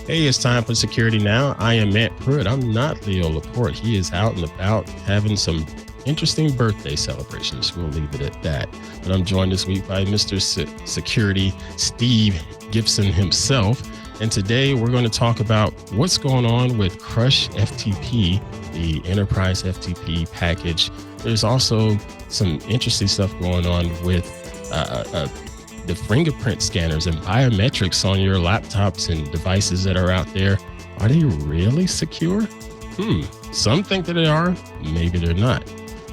Hey, it's time for Security Now. I am Matt Pruitt. I'm not Leo Laporte. He is out and about having some interesting birthday celebrations. We'll leave it at that. But I'm joined this week by Mr. Security Steve Gibson himself. And today we're going to talk about what's going on with CrushFTP, the enterprise FTP package. There's also some interesting stuff going on with the fingerprint scanners and biometrics on your laptops and devices that are out there. Are they really secure? Some think that they are, maybe they're not.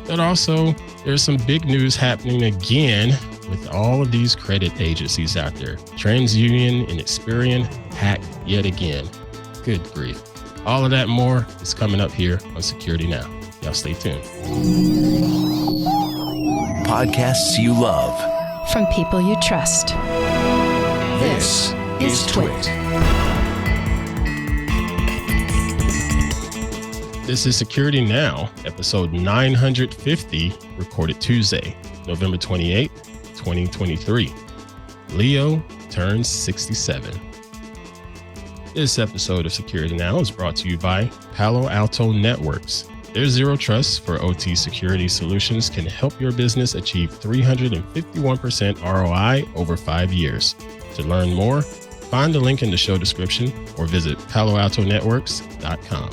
But also, there's some big news happening again with all of these credit agencies out there. TransUnion and Experian hacked yet again. Good grief. All of that and more is coming up here on Security Now. Y'all stay tuned. Podcasts you love. From people you trust. This is TWiT. This is Security Now, episode 950, recorded Tuesday, November 28th, 2023. Leo turns 67. This episode of Security Now is brought to you by Palo Alto Networks. Their Zero Trust for OT security solutions can help your business achieve 351% ROI over 5 years. To learn more, find the link in the show description or visit paloaltonetworks.com.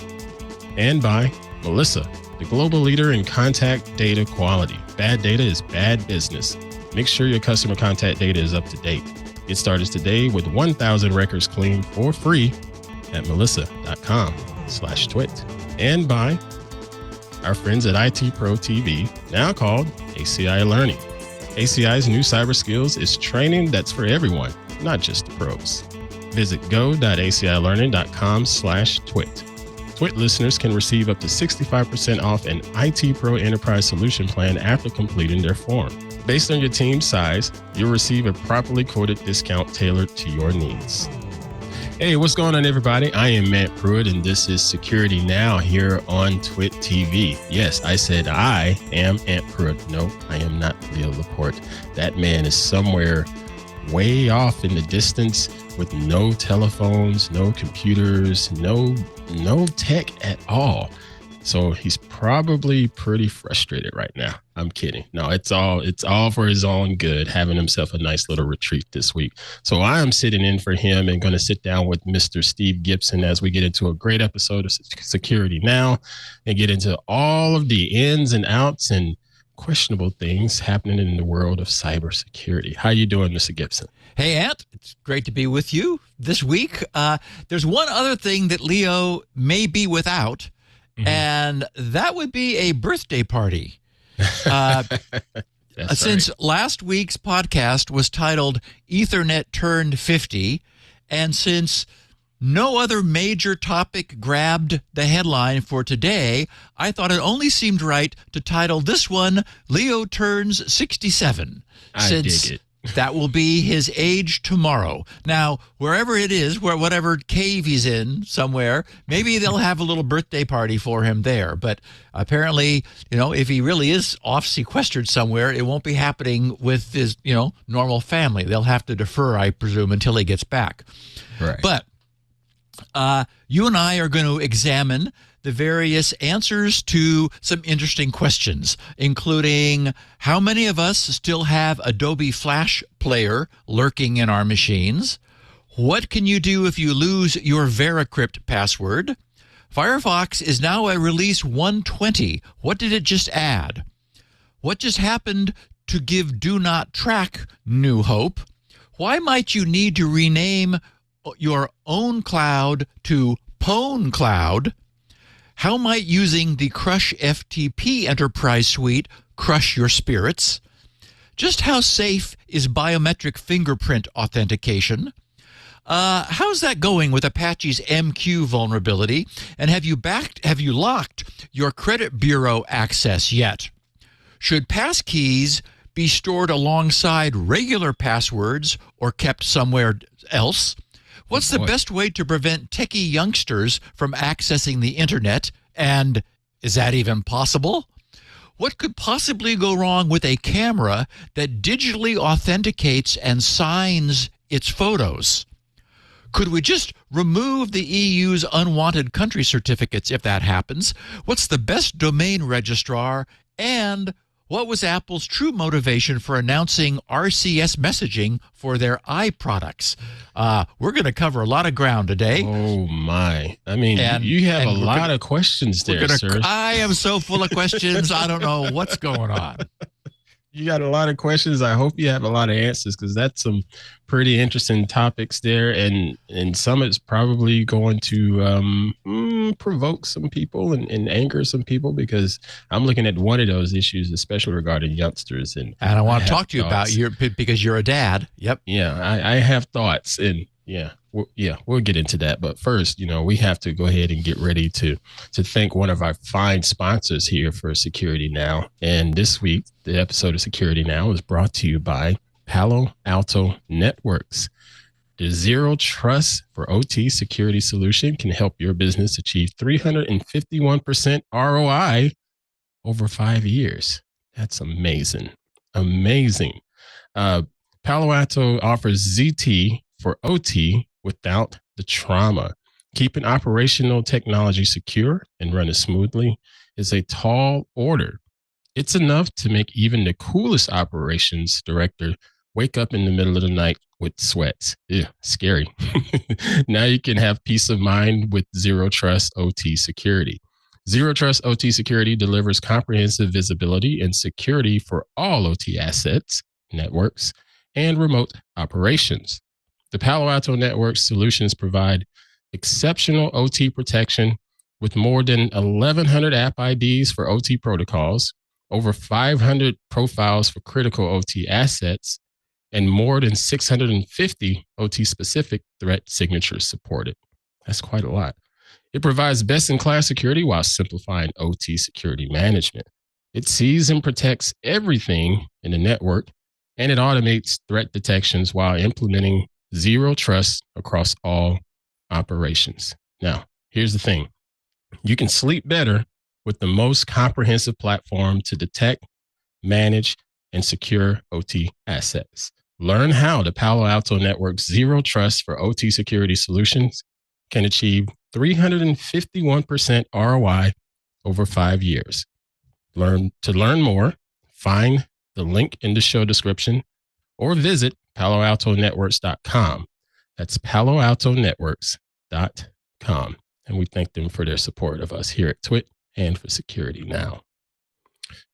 And by Melissa, the global leader in contact data quality. Bad data is bad business. Make sure your customer contact data is up to date. Get started today with 1,000 records cleaned for free at melissa.com/twit. And by our friends at IT Pro TV, now called ACI Learning. ACI's new cyber skills is training that's for everyone, not just the pros. Visit go.acilearning.com/twit. TWiT listeners can receive up to 65% off an IT Pro Enterprise Solution Plan after completing their form. Based on your team size, you'll receive a properly coded discount tailored to your needs. Hey, what's going on, everybody? I am Matt Pruitt, and this is Security Now here on TWiT TV. Yes, I said I am Ant Pruitt. No, I am not Leo Laporte. That man is somewhere way off in the distance with no telephones, no computers, no tech at all. So he's probably pretty frustrated right now. I'm kidding. No, it's all for his own good, having himself a nice little retreat this week. So I am sitting in for him and going to sit down with Mr. Steve Gibson as we get into a great episode of Security Now and get into all of the ins and outs and questionable things happening in the world of cybersecurity. How you doing, Mr. Gibson? Hey, Ant. It's great to be with you this week. There's one other thing that Leo may be without, and that would be a birthday party. Since last week's podcast was titled Ethernet Turned 50, and since no other major topic grabbed the headline for today, I thought it only seemed right to title this one Leo Turns 67. I dig it. That will be his age tomorrow. Now, wherever it is, whatever cave he's in somewhere, maybe they'll have a little birthday party for him there. But apparently, if he really is off sequestered somewhere, it won't be happening with his, normal family. They'll have to defer, I presume, until he gets back. Right. But you and I are going to examine the various answers to some interesting questions, including how many of us still have Adobe Flash Player lurking in our machines? What can you do if you lose your Veracrypt password? Firefox is now at release 120. What did it just add? What just happened to give Do Not Track new hope? Why might you need to rename your ownCloud to PwnCloud? How might using the CrushFTP Enterprise Suite crush your spirits? Just how safe is biometric fingerprint authentication? How's that going with Apache's MQ vulnerability? And have you locked your credit bureau access yet? Should passkeys be stored alongside regular passwords or kept somewhere else? What's the best way to prevent techie youngsters from accessing the internet? And is that even possible? What could possibly go wrong with a camera that digitally authenticates and signs its photos? Could we just remove the EU's unwanted country certificates if that happens? What's the best domain registrar? And what was Apple's true motivation for announcing RCS messaging for their iProducts? We're going to cover a lot of ground today. Oh, my. I mean, you have a lot of questions there, sir. I am so full of questions. I don't know what's going on. You got a lot of questions. I hope you have a lot of answers, because that's some pretty interesting topics there. And some it's probably going to provoke some people and anger some people, because I'm looking at one of those issues, especially regarding youngsters. And I want to talk to you about because you're a dad. Yep. Yeah, I have thoughts, and we'll get into that. But first, we have to go ahead and get ready to thank one of our fine sponsors here for Security Now. And this week, the episode of Security Now is brought to you by Palo Alto Networks. The Zero Trust for OT security solution can help your business achieve 351% ROI over 5 years. That's amazing. Amazing. Palo Alto offers ZT for OT without the trauma. Keeping operational technology secure and running smoothly is a tall order. It's enough to make even the coolest operations director wake up in the middle of the night with sweats. Ew, scary. Now you can have peace of mind with Zero Trust OT Security. Zero Trust OT Security delivers comprehensive visibility and security for all OT assets, networks, and remote operations. The Palo Alto Networks solutions provide exceptional OT protection with more than 1,100 app IDs for OT protocols, over 500 profiles for critical OT assets, and more than 650 OT-specific threat signatures supported. That's quite a lot. It provides best-in-class security while simplifying OT security management. It sees and protects everything in the network, and it automates threat detections while implementing Zero Trust across all operations. Now, here's the thing. You can sleep better with the most comprehensive platform to detect, manage, and secure OT assets. Learn how the Palo Alto Network's Zero Trust for OT security solutions can achieve 351% ROI over 5 years. To learn more, find the link in the show description or visit PaloAltoNetworks.com. That's PaloAltoNetworks.com. And we thank them for their support of us here at TWiT and for Security Now.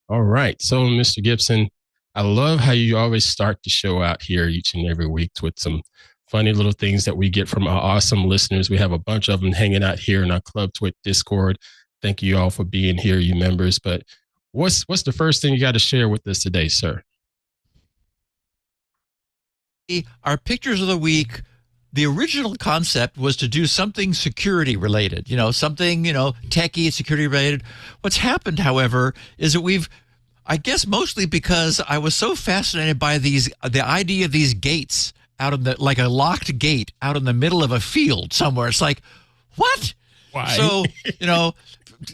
All right. So, Mr. Gibson, I love how you always start the show out here each and every week with some funny little things that we get from our awesome listeners. We have a bunch of them hanging out here in our Club TWiT Discord. Thank you all for being here, you members. But what's the first thing you got to share with us today, sir? Our pictures of the week, the original concept was to do something security related, something, techie, security related. What's happened, however, is that I guess mostly because I was so fascinated by the idea of these gates out in like a locked gate out in the middle of a field somewhere. It's like, what? Why? So,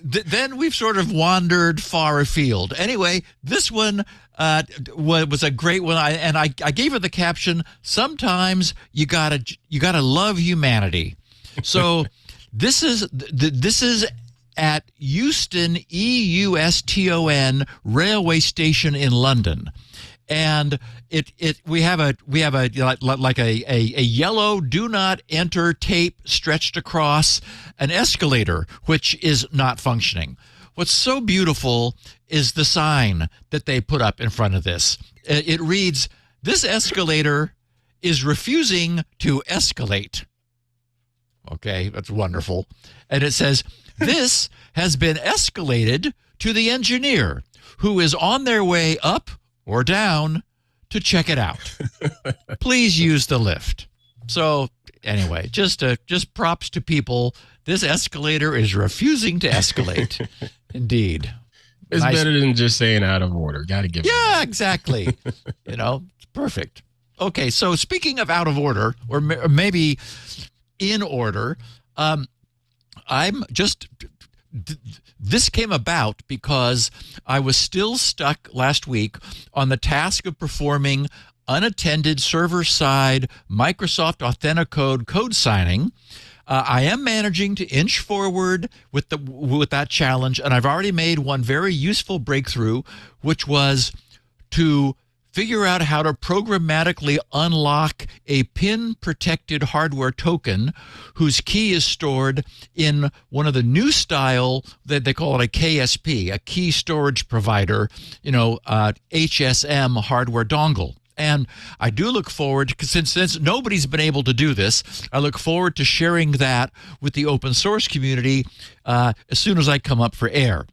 then we've sort of wandered far afield. Anyway, this one was a great one. I gave it the caption, sometimes you gotta love humanity. So this is at Euston, EUSTON railway station in London. And we have a yellow do not enter tape stretched across an escalator, which is not functioning. What's so beautiful is the sign that they put up in front of this. It reads, "This escalator is refusing to escalate." Okay, that's wonderful. And it says, "This has been escalated to the engineer who is on their way up or down to check it out. Please use the lift." So anyway, just props to people. This escalator is refusing to escate. Indeed. It's better than just saying out of order. Got to give it. Yeah, exactly. It's perfect. Okay, so speaking of out of order, or maybe in order, this came about because I was still stuck last week on the task of performing unattended server-side Microsoft Authenticode code signing. I am managing to inch forward with that challenge, and I've already made one very useful breakthrough, which was to figure out how to programmatically unlock a PIN-protected hardware token whose key is stored in one of the new style that they call it a KSP, a key storage provider, HSM hardware dongle. And I do look forward, since nobody's been able to do this, I look forward to sharing that with the open source community as soon as I come up for air.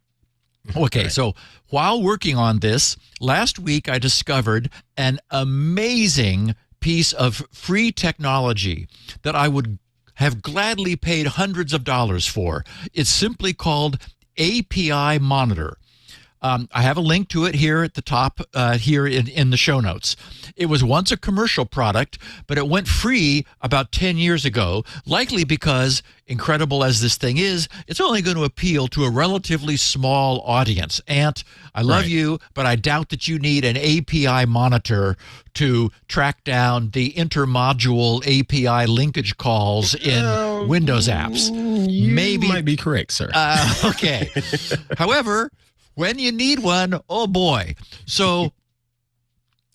Okay, so while working on this, last week I discovered an amazing piece of free technology that I would have gladly paid hundreds of dollars for. It's simply called API Monitor. I have a link to it here at the top here in the show notes. It was once a commercial product, but it went free about 10 years ago, likely because, incredible as this thing is, it's only going to appeal to a relatively small audience. Ant, I love you, but I doubt that you need an API monitor to track down the intermodule API linkage calls in Windows apps. You might be correct, sir. Okay. However, when you need one, oh boy. So,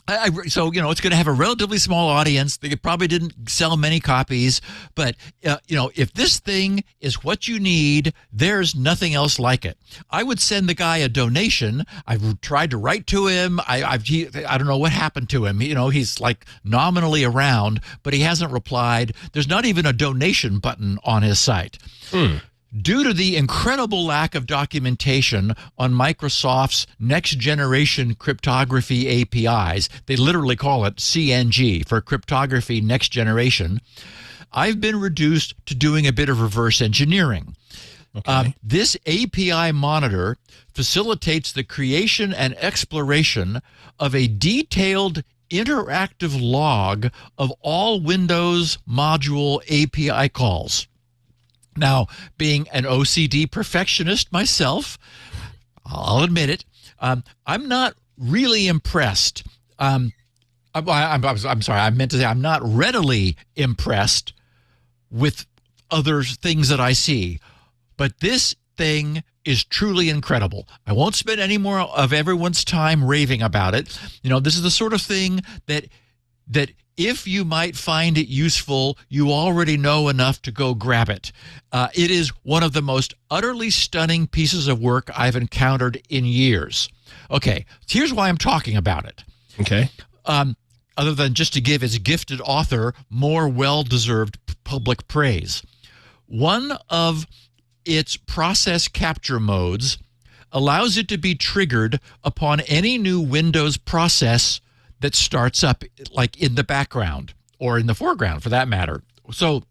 it's going to have a relatively small audience. They probably didn't sell many copies, but if this thing is what you need, there's nothing else like it. I would send the guy a donation. I've tried to write to him. I don't know what happened to him. He's like nominally around, but he hasn't replied. There's not even a donation button on his site. Due to the incredible lack of documentation on Microsoft's next-generation cryptography APIs, they literally call it CNG for Cryptography Next Generation, I've been reduced to doing a bit of reverse engineering. Okay. This API monitor facilitates the creation and exploration of a detailed interactive log of all Windows module API calls. Now, being an OCD perfectionist myself, I'll admit it, I'm not really impressed. I'm sorry, I meant to say I'm not readily impressed with other things that I see. But this thing is truly incredible. I won't spend any more of everyone's time raving about it. This is the sort of thing that if you might find it useful, you already know enough to go grab it. It is one of the most utterly stunning pieces of work I've encountered in years. Okay, here's why I'm talking about it. Okay. Other than just to give its gifted author more well-deserved public praise. One of its process capture modes allows it to be triggered upon any new Windows process that starts up, like in the background or in the foreground for that matter. So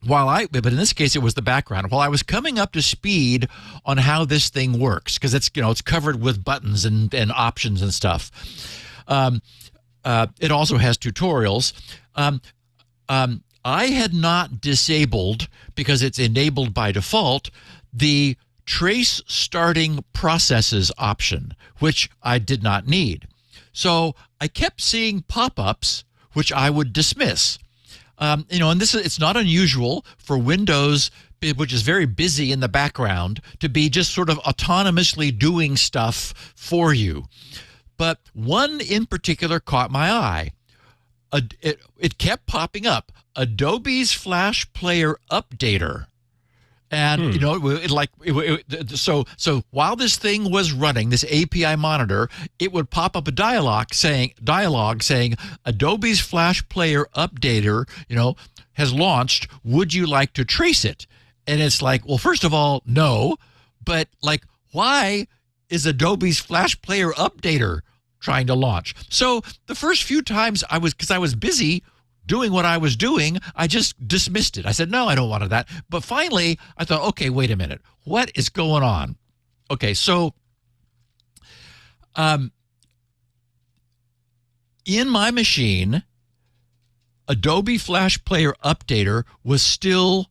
but in this case it was the background. While I was coming up to speed on how this thing works, because it's covered with buttons and options and stuff. It also has tutorials. I had not disabled, because it's enabled by default, the trace starting processes option, which I did not need. So I kept seeing pop-ups, which I would dismiss. And it's not unusual for Windows, which is very busy in the background, to be just sort of autonomously doing stuff for you. But one in particular caught my eye. It kept popping up. Adobe's Flash Player Updater. And, so while this thing was running, this API monitor, it would pop up a dialogue saying, Adobe's Flash Player Updater, has launched. Would you like to trace it? And it's like, well, first of all, no. But why is Adobe's Flash Player Updater trying to launch? So the first few times because I was busy doing what I was doing, I just dismissed it. I said, no, I don't want that. But finally, I thought, okay, wait a minute. What is going on? Okay, so in my machine, Adobe Flash Player Updater was still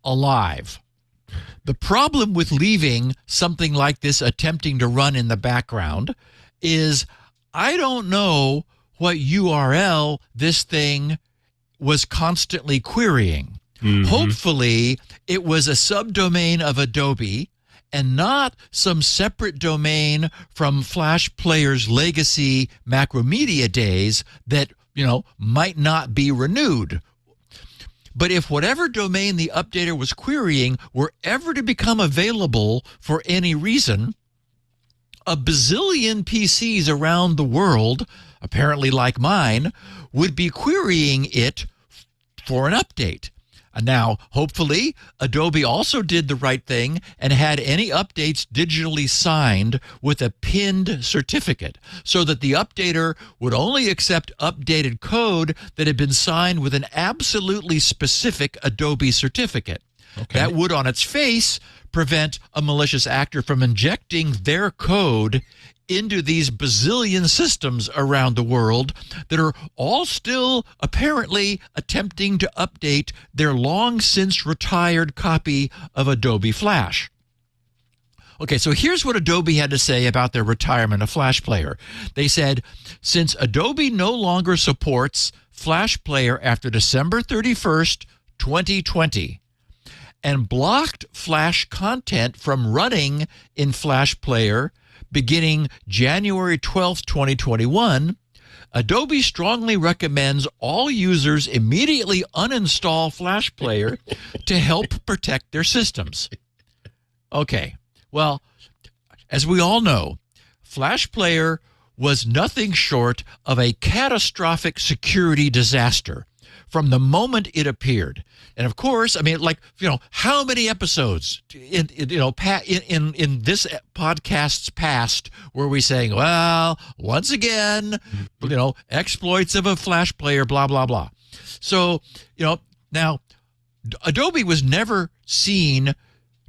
alive. The problem with leaving something like this attempting to run in the background is I don't know what URL this thing was constantly querying. Hopefully, it was a subdomain of Adobe and not some separate domain from Flash Player's legacy Macromedia days that, might not be renewed. But if whatever domain the updater was querying were ever to become available for any reason, a bazillion PCs around the world, apparently like mine, would be querying it for an update. And now, hopefully, Adobe also did the right thing and had any updates digitally signed with a pinned certificate so that the updater would only accept updated code that had been signed with an absolutely specific Adobe certificate. Okay. That would, on its face, prevent a malicious actor from injecting their code into these bazillion systems around the world that are all still apparently attempting to update their long since retired copy of Adobe Flash. Okay, so here's what Adobe had to say about their retirement of Flash Player. They said, since Adobe no longer supports Flash Player after December 31st, 2020, and blocked Flash content from running in Flash Player beginning January 12, 2021, Adobe strongly recommends all users immediately uninstall Flash Player to help protect their systems. Okay, well, as we all know, Flash Player was nothing short of a catastrophic security disaster from the moment it appeared. And of course, I mean, how many episodes in this podcast's past were we saying, well, once again, exploits of a Flash Player, blah, blah, blah. So, now Adobe was never seen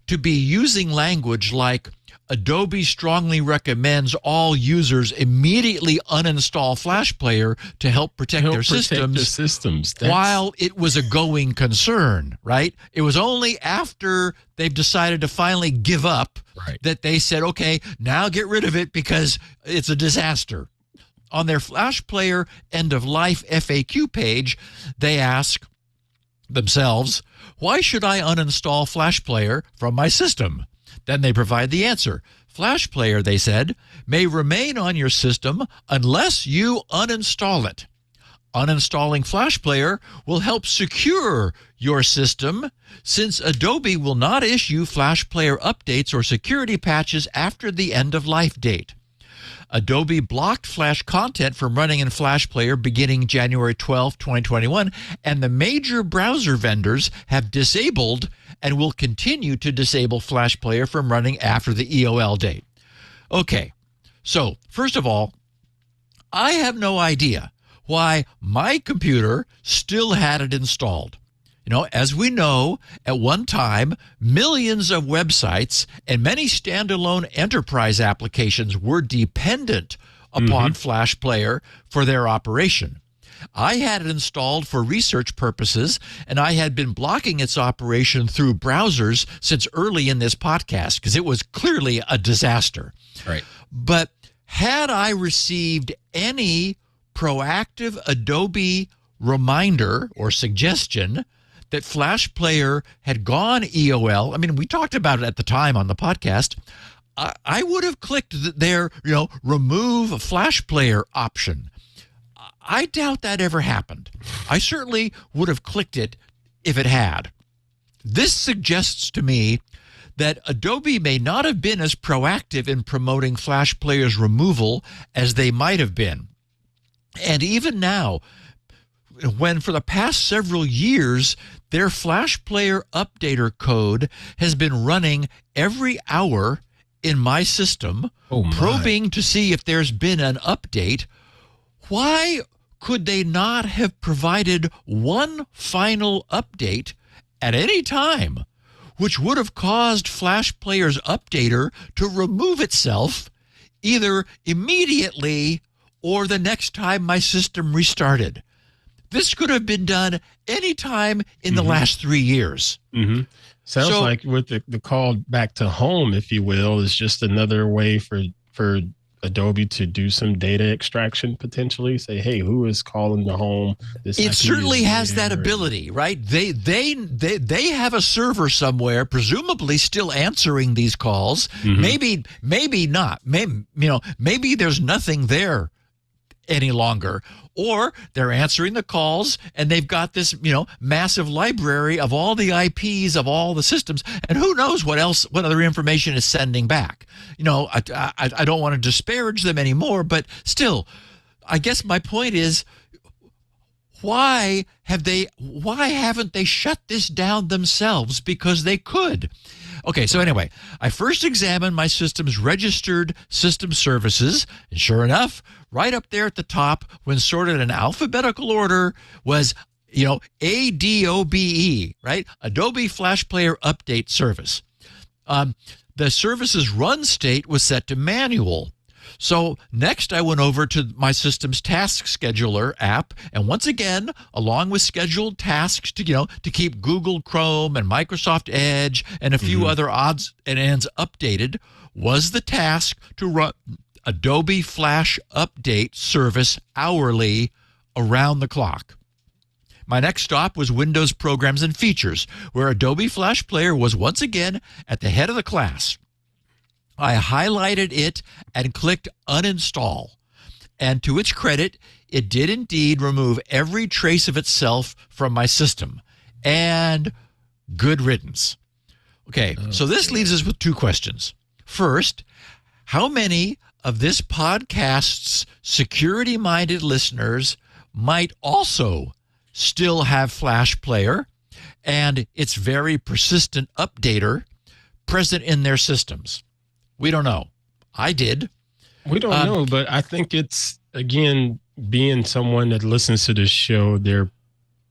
to be using language like Adobe strongly recommends all users immediately uninstall Flash Player to help protect their systems. While it was a going concern, right? It was only after they've decided to finally give up that they said, okay, now get rid of it because it's a disaster. On their Flash Player end-of-life FAQ page, they ask themselves, why should I uninstall Flash Player from my system? Then they provide the answer. Flash Player, they said, may remain on your system unless you uninstall it. Uninstalling Flash Player will help secure your system since Adobe will not issue Flash Player updates or security patches after the end-of-life date. Adobe blocked Flash content from running in Flash Player beginning January 12, 2021, and the major browser vendors have disabled and will continue to disable Flash Player from running after the EOL date. Okay, so first of all, I have no idea why my computer still had it installed. As we know, at one time, millions of websites and many standalone enterprise applications were dependent upon Flash Player for their operation. I had it installed for research purposes, and I had been blocking its operation through browsers since early in this podcast because it was clearly a disaster. Right. But had I received any proactive Adobe reminder or suggestion that Flash Player had gone EOL, I mean, we talked about it at the time on the podcast, I would have clicked their, remove Flash Player option. I doubt that ever happened. I certainly would have clicked it if it had. This suggests to me that Adobe may not have been as proactive in promoting Flash Player's removal as they might have been. And even now, when for the past several years, their Flash Player updater code has been running every hour in my system, probing to see if there's been an update, why could they not have provided one final update at any time, which would have caused Flash Player's updater to remove itself either immediately or the next time my system restarted? This could have been done any time in the last 3 years. Sounds like with the call back to home, if you will, is just another way for Adobe to do some data extraction potentially? Say, hey, who is calling the home? This It IP certainly is has that there. ability, right? They have a server somewhere, presumably still answering these calls. Maybe not. Maybe there's nothing there any longer, or they're answering the calls and they've got this massive library of all the IPs of all the systems, and who knows what other information is sending back. I don't want to disparage them anymore, but still, I guess my point is, why haven't they shut this down themselves? Because they could. Okay, so anyway, I first examined my system's registered system services, and sure enough, right up there at the top, when sorted in alphabetical order, was ADOBE, right? Adobe Flash Player Update Service. The service's run state was set to manual. So next I went over to my system's task scheduler app, and once again, along with scheduled tasks to keep Google Chrome and Microsoft Edge and a few other odds and ends updated, was the task to run Adobe Flash Update service hourly around the clock. My next stop was Windows Programs and Features, where Adobe Flash Player was once again at the head of the class. I highlighted it and clicked uninstall. And to its credit, it did indeed remove every trace of itself from my system. And good riddance. Okay, so this leaves us with two questions. First, how many of this podcast's security-minded listeners might also still have Flash Player and its very persistent updater present in their systems? We don't know. I did. We don't know, but I think it's, again, being someone that listens to this show, they're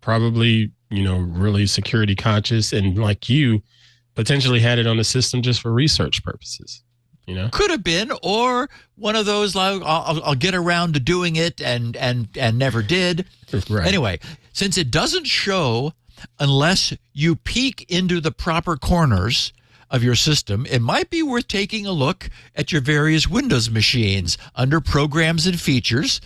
probably, really security conscious, and like you, potentially had it on the system just for research purposes. Could have been, or one of those like I'll get around to doing it and never did. Right. Anyway, since it doesn't show unless you peek into the proper corners of your system, it might be worth taking a look at your various Windows machines under Programs and Features.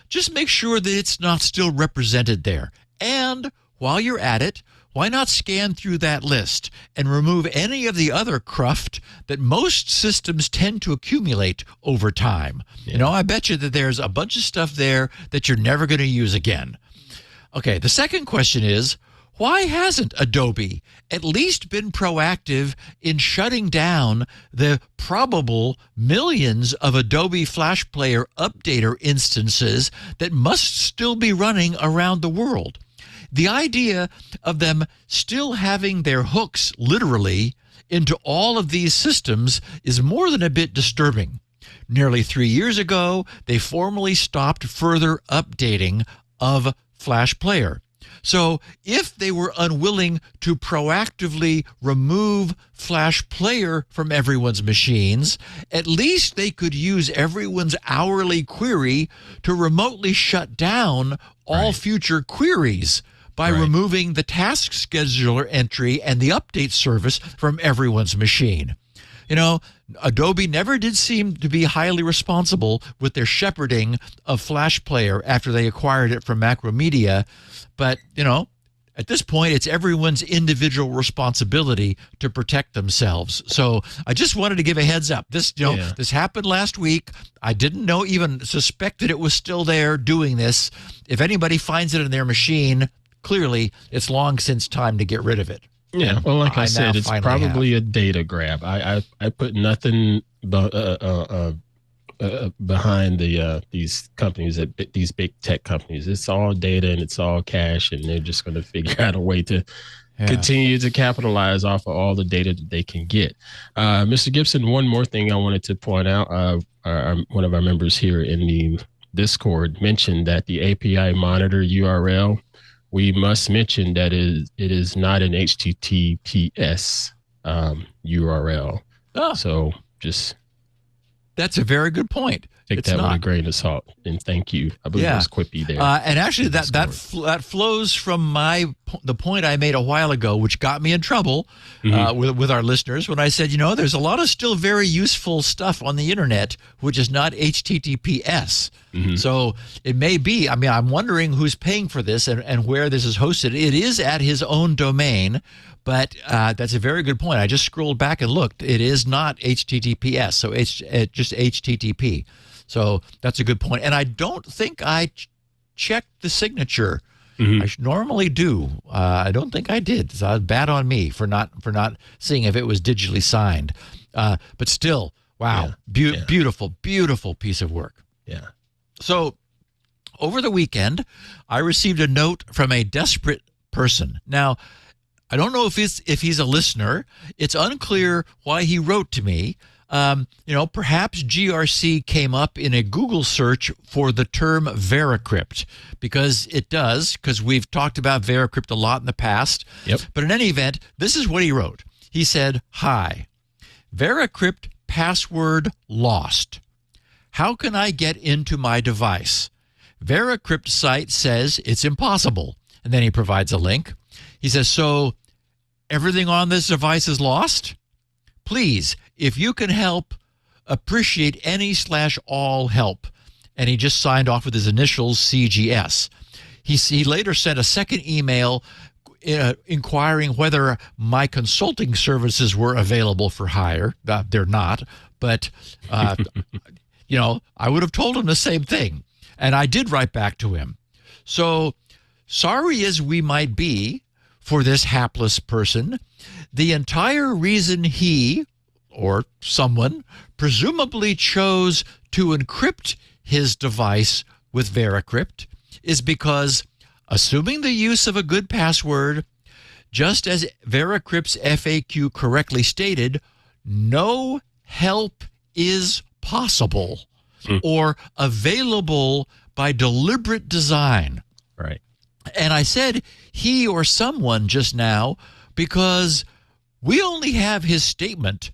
Just make sure that it's not still represented there. And while you're at it, why not scan through that list and remove any of the other cruft that most systems tend to accumulate over time? Yeah. I bet you that there's a bunch of stuff there that you're never going to use again. Okay, the second question is, why hasn't Adobe at least been proactive in shutting down the probable millions of Adobe Flash Player Updater instances that must still be running around the world? The idea of them still having their hooks literally into all of these systems is more than a bit disturbing. Nearly 3 years ago, they formally stopped further updating of Flash Player. So if they were unwilling to proactively remove Flash Player from everyone's machines, at least they could use everyone's hourly query to remotely shut down all future queries by removing the task scheduler entry and the update service from everyone's machine. Adobe never did seem to be highly responsible with their shepherding of Flash Player after they acquired it from Macromedia. But, at this point, it's everyone's individual responsibility to protect themselves. So I just wanted to give a heads up. This happened last week. I didn't even suspect that it was still there doing this. If anybody finds it in their machine, clearly it's long since time to get rid of it. Yeah, well, like I said, it's probably a data grab. I put nothing behind these companies, these big tech companies. It's all data and it's all cash, and they're just going to figure out a way to continue to capitalize off of all the data that they can get. Mr. Gibson, one more thing I wanted to point out. One of our members here in the Discord mentioned that the API monitor URL, we must mention that it is not an HTTPS URL. Oh. So just... That's a very good point. Take that with a grain of salt, and thank you. I believe it was Quippy there. And actually, that flows from the point I made a while ago, which got me in trouble with our listeners when I said, there's a lot of still very useful stuff on the internet which is not HTTPS. So it may be. I mean, I'm wondering who's paying for this and where this is hosted. It is at his own domain. But that's a very good point. I just scrolled back and looked. It is not HTTPS, so it's just HTTP. So that's a good point. And I don't think I checked the signature. I normally do. I don't think I did. So bad on me for not seeing if it was digitally signed. But still, wow, beautiful, beautiful piece of work. Yeah. So over the weekend, I received a note from a desperate person. Now, I don't know if he's a listener. It's unclear why he wrote to me. Perhaps GRC came up in a Google search for the term Veracrypt, because we've talked about Veracrypt a lot in the past. Yep. But in any event, this is what he wrote. He said, "Hi, Veracrypt password lost. How can I get into my device? Veracrypt site says it's impossible." And then he provides a link. He says, "So everything on this device is lost? Please, if you can help, appreciate any/all help." And he just signed off with his initials, CGS. He later sent a second email inquiring whether my consulting services were available for hire. They're not, but, I would have told him the same thing. And I did write back to him. So sorry as we might be for this hapless person, the entire reason he or someone presumably chose to encrypt his device with Veracrypt is because, assuming the use of a good password, just as Veracrypt's FAQ correctly stated, no help is possible or available by deliberate design. Right. And I said he or someone just now because we only have his statement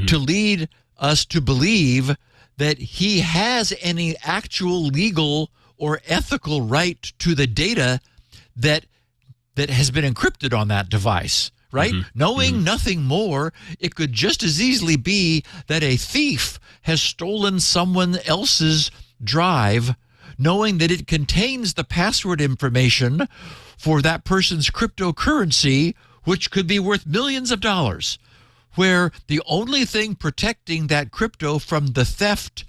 to lead us to believe that he has any actual legal or ethical right to the data that has been encrypted on that device, right? Knowing nothing more, it could just as easily be that a thief has stolen someone else's drive, knowing that it contains the password information for that person's cryptocurrency, which could be worth millions of dollars, where the only thing protecting that crypto from the theft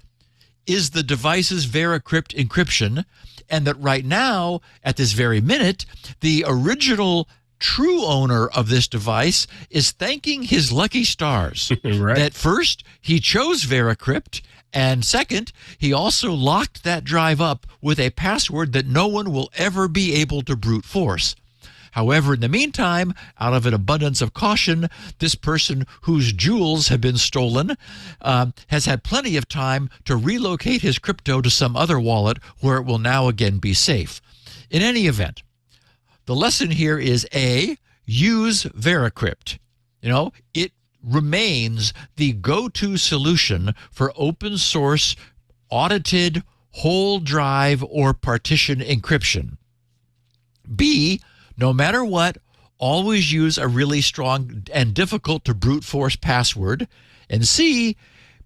is the device's Veracrypt encryption, and that right now, at this very minute, the original true owner of this device is thanking his lucky stars that first, he chose Veracrypt, and second, he also locked that drive up with a password that no one will ever be able to brute force. However, in the meantime, out of an abundance of caution, this person whose jewels have been stolen has had plenty of time to relocate his crypto to some other wallet where it will now again be safe. In any event, the lesson here is A, use Veracrypt. It remains the go-to solution for open source, audited, whole drive, or partition encryption. B, no matter what, always use a really strong and difficult to brute force password. And C,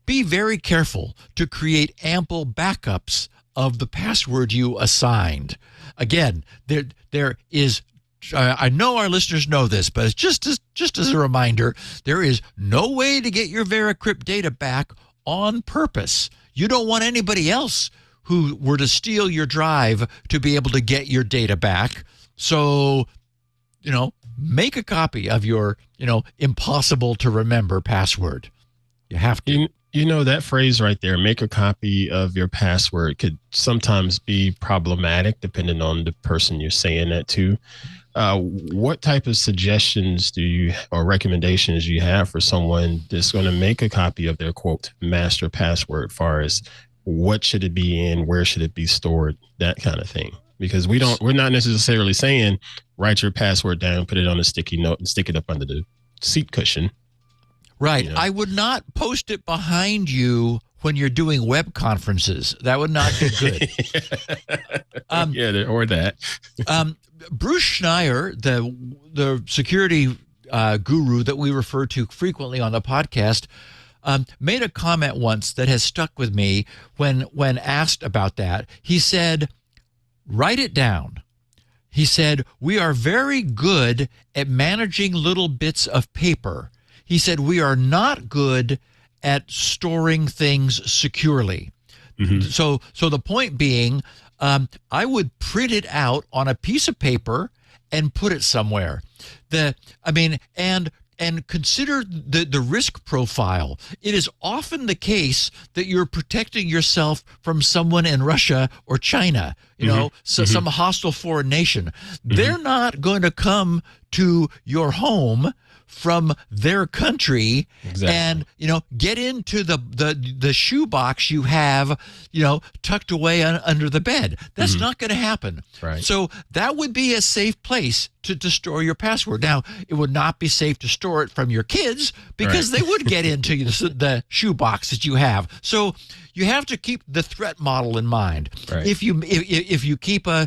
be very careful to create ample backups of the password you assigned. Again, there is, I know our listeners know this, but it's just as a reminder, there is no way to get your Veracrypt data back on purpose. You don't want anybody else who were to steal your drive to be able to get your data back. So, make a copy of your, impossible to remember password. You have to. That phrase right there, make a copy of your password, could sometimes be problematic depending on the person you're saying that to. What type of suggestions or recommendations do you have for someone that's going to make a copy of their, quote, master password, as far as what should it be in, where should it be stored, that kind of thing? Because we're not necessarily saying write your password down, put it on a sticky note, and stick it up under the seat cushion. Right. I would not post it behind you when you're doing web conferences. That would not be good. Or that. Bruce Schneier, the security guru that we refer to frequently on the podcast, made a comment once that has stuck with me when asked about that. He said, write it down. He said, we are very good at managing little bits of paper. He said, we are not good at storing things securely. Mm-hmm. So the point being, I would print it out on a piece of paper and put it somewhere. And consider the risk profile. It is often the case that you're protecting yourself from someone in Russia or China, some hostile foreign nation. Mm-hmm. They're not going to come to your home from their country and get into the shoebox you have tucked away under the bed. That's not going to happen. Right. So that would be a safe place to store your password. Now, it would not be safe to store it from your kids because they would get into the shoebox that you have. So you have to keep the threat model in mind. Right. If you keep a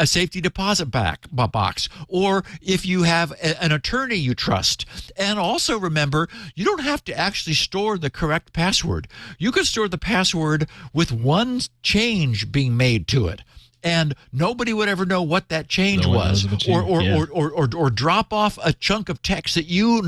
safety deposit box, or if you have an attorney you trust. And also remember, you don't have to actually store the correct password. You can store the password with one change being made to it, and nobody would ever know what that change was, or drop off a chunk of text that you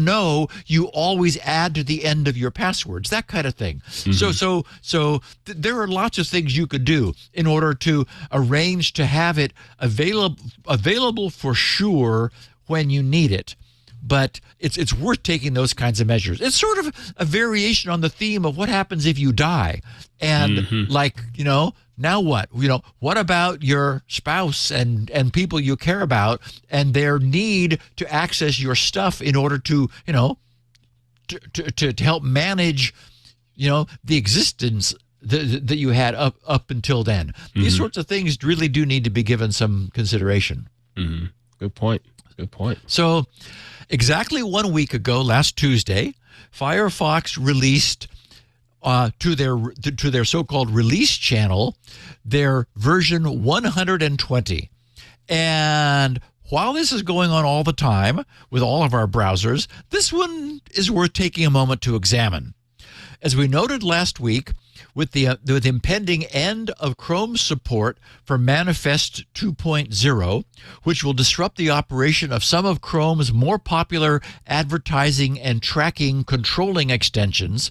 always add to the end of your passwords, that kind of thing. Mm-hmm. So there are lots of things you could do in order to arrange to have it available for sure when you need it. But it's worth taking those kinds of measures. It's sort of a variation on the theme of what happens if you die, and now what? What about your spouse and people you care about and their need to access your stuff in order to help manage, the existence that you had up until then. Mm-hmm. These sorts of things really do need to be given some consideration. Mm-hmm. Good point. So exactly 1 week ago, last Tuesday, Firefox released to their so-called release channel their version 120. And while this is going on all the time with all of our browsers, this one is worth taking a moment to examine. As we noted last week, with the impending end of Chrome's support for Manifest 2.0, which will disrupt the operation of some of Chrome's more popular advertising and tracking controlling extensions,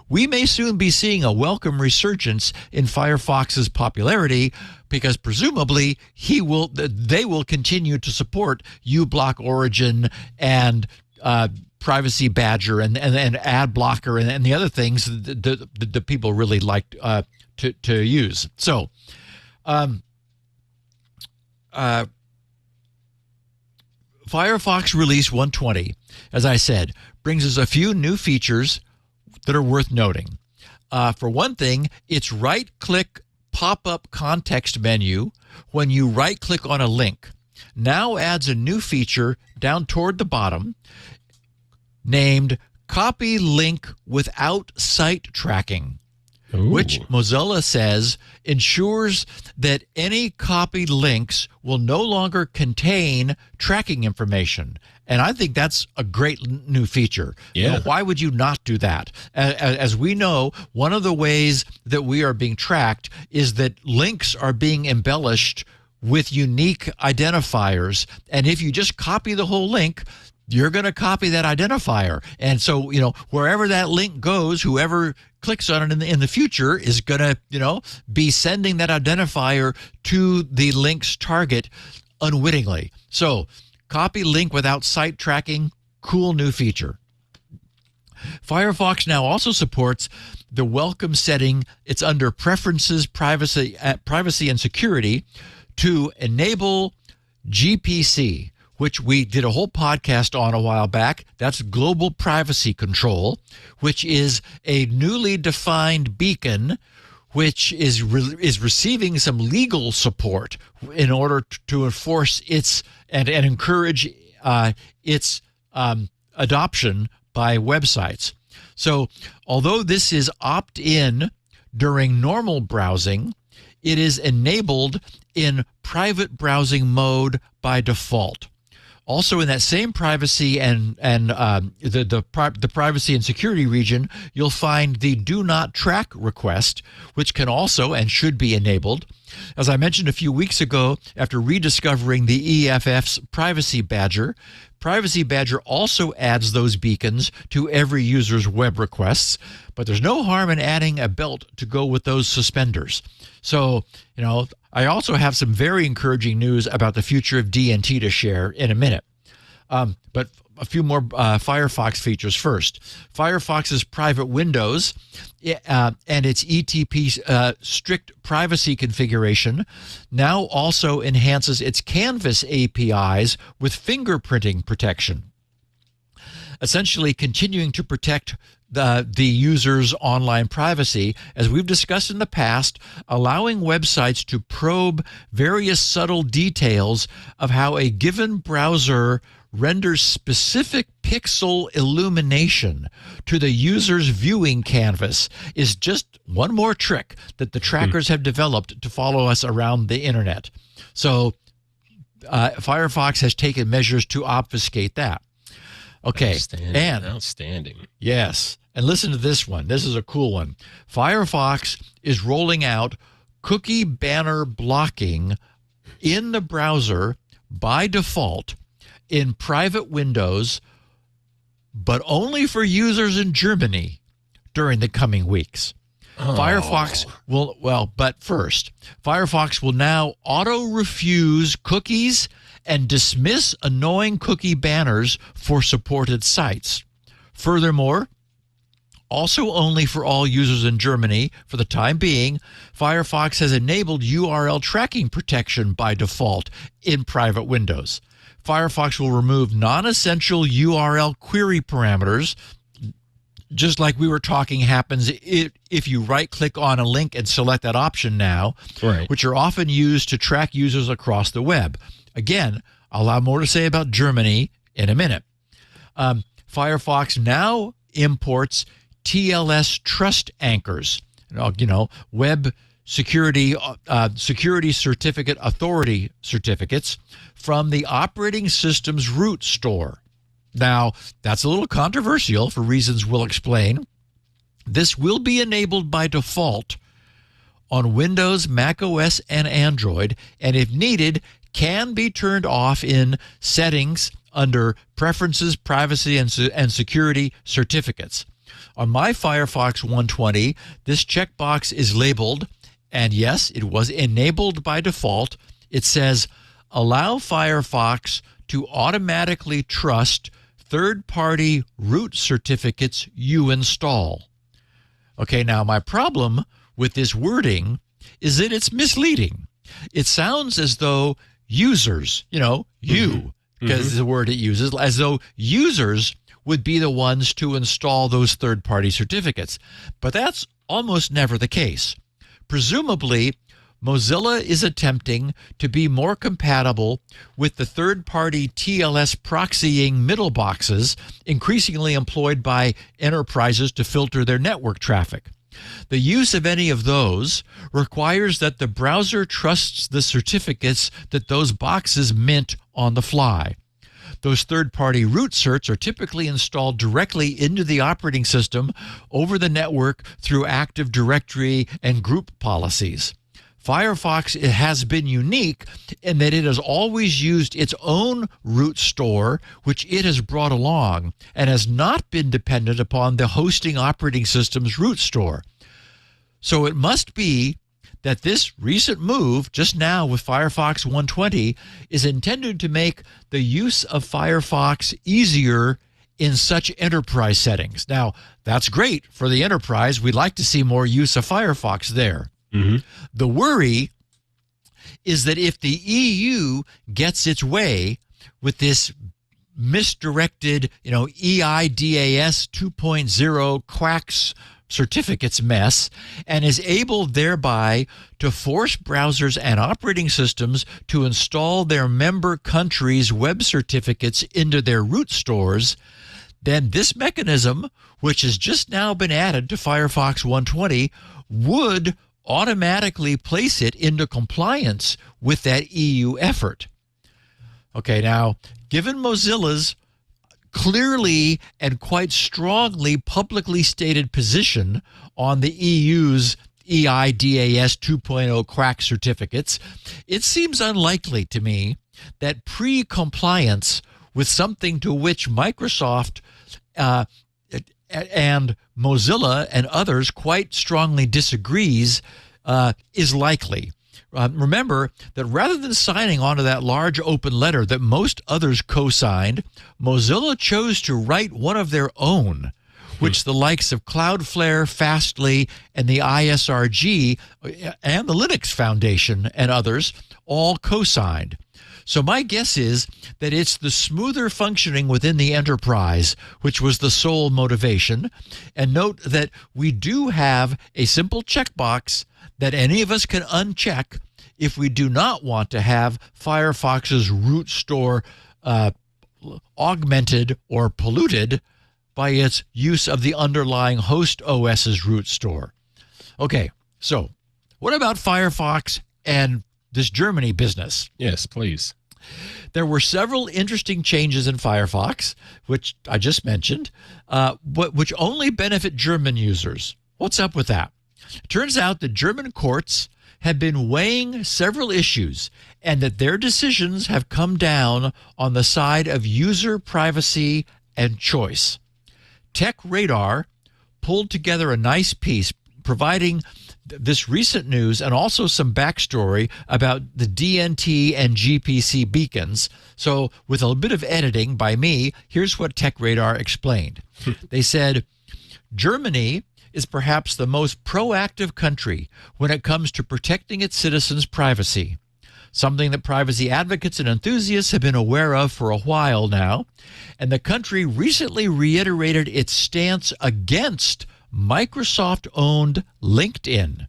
we may soon be seeing a welcome resurgence in Firefox's popularity, because presumably they will continue to support uBlock Origin and Privacy Badger and Ad Blocker and the other things that people really like to use. So, Firefox Release 120, as I said, brings us a few new features that are worth noting. For one thing, its right-click pop-up context menu when you right-click on a link now adds a new feature down toward the bottom named Copy Link Without Site Tracking, which Mozilla says ensures that any copied links will no longer contain tracking information. And I think that's a great new feature. Yeah. Why would you not do that? As we know, one of the ways that we are being tracked is that links are being embellished with unique identifiers. And if you just copy the whole link, you're going to copy that identifier. And so, wherever that link goes, whoever clicks on it in the future is going to, be sending that identifier to the link's target unwittingly. So, copy link without site tracking, cool new feature. Firefox now also supports the welcome setting. It's under Preferences, Privacy and Security to enable GPC, which we did a whole podcast on a while back. That's Global Privacy Control, which is a newly defined beacon which is receiving some legal support in order to enforce its and encourage its adoption by websites. So although this is opt-in During normal browsing, it is enabled in private browsing mode by default. Also, in that same privacy and the privacy and security region, you'll find the do not track request, which can also and should be enabled. As I mentioned a few weeks ago, after rediscovering the EFF's Privacy Badger also adds those beacons to every user's web requests, but there's no harm in adding a belt to go with those suspenders. So, I also have some very encouraging news about the future of DNT to share in a minute. But a few more Firefox features first. Firefox's private windows and its ETP strict privacy configuration now also enhances its Canvas APIs with fingerprinting protection, essentially continuing to protect the user's online privacy, as we've discussed in the past, allowing websites to probe various subtle details of how a given browser renders specific pixel illumination to the user's viewing canvas is just one more trick that the trackers have developed to follow us around the internet. So Firefox has taken measures to obfuscate that. Okay. Outstanding. Yes. And listen to this one. This is a cool one. Firefox is rolling out cookie banner blocking in the browser by default in private windows, but only for users in Germany during the coming weeks. Firefox will now auto-refuse cookies and dismiss annoying cookie banners for supported sites. Furthermore, also only for all users in Germany for the time being, Firefox has enabled URL tracking protection by default in private windows. Firefox will remove non-essential URL query parameters, just like we were talking happens if you right-click on a link and select that option now, right, which are often used to track users across the web. Again, I'll have more to say about Germany in a minute. Firefox now imports TLS trust anchors, web security certificate authority certificates from the operating system's root store. Now, that's a little controversial for reasons we'll explain. This will be enabled by default on Windows, Mac OS, and Android, and if needed, can be turned off in settings under Preferences, Privacy, and Security Certificates. On my Firefox 120, this checkbox is labeled, and yes, it was enabled by default. It says, allow Firefox to automatically trust third-party root certificates you install. Okay, now my problem with this wording is that it's misleading. It sounds as though users, because the word it uses, as though users would be the ones to install those third-party certificates. But that's almost never the case. Presumably, Mozilla is attempting to be more compatible with the third-party TLS proxying middle boxes increasingly employed by enterprises to filter their network traffic. The use of any of those requires that the browser trusts the certificates that those boxes mint on the fly. Those third-party root certs are typically installed directly into the operating system over the network through Active Directory and group policies. Firefox has been unique in that it has always used its own root store, which it has brought along, and has not been dependent upon the hosting operating system's root store. So it must be that this recent move, just now with Firefox 120, is intended to make the use of Firefox easier in such enterprise settings. Now, that's great for the enterprise. We'd like to see more use of Firefox there. The worry is that if the EU gets its way with this misdirected, EIDAS 2.0 quacks certificates mess, and is able thereby to force browsers and operating systems to install their member countries' web certificates into their root stores, then this mechanism, which has just now been added to Firefox 120, would automatically place it into compliance with that EU effort. Okay, now, given Mozilla's clearly and quite strongly publicly stated position on the EU's EIDAS 2.0 crack certificates, it seems unlikely to me that pre-compliance with something to which Microsoft and Mozilla and others quite strongly disagrees is likely. Remember that rather than signing onto that large open letter that most others co-signed, Mozilla chose to write one of their own, which the likes of Cloudflare, Fastly, and the ISRG and the Linux Foundation and others all co-signed. So my guess is that it's the smoother functioning within the enterprise, which was the sole motivation. And note that we do have a simple checkbox that any of us can uncheck if we do not want to have Firefox's root store augmented or polluted by its use of the underlying host OS's root store. Okay, so what about Firefox and this Germany business? Yes, please. There were several interesting changes in Firefox, which I just mentioned, but which only benefit German users. What's up with that? It turns out that German courts have been weighing several issues and that their decisions have come down on the side of user privacy and choice. TechRadar pulled together a nice piece providing this recent news and also some backstory about the DNT and GPC beacons. So with a bit of editing by me, here's what TechRadar explained. They said, Germany is perhaps the most proactive country when it comes to protecting its citizens' privacy, something that privacy advocates and enthusiasts have been aware of for a while now. And the country recently reiterated its stance against Microsoft-owned LinkedIn.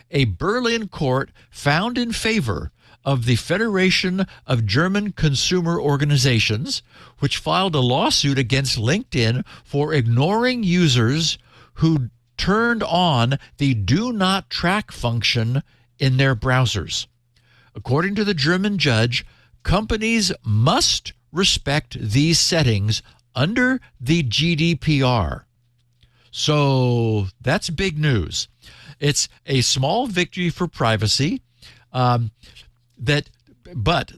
A Berlin court found in favor of the Federation of German Consumer Organizations, which filed a lawsuit against LinkedIn for ignoring users who turned on the Do Not Track function in their browsers. According to the German judge, companies must respect these settings under the GDPR. So that's big news. It's a small victory for privacy, but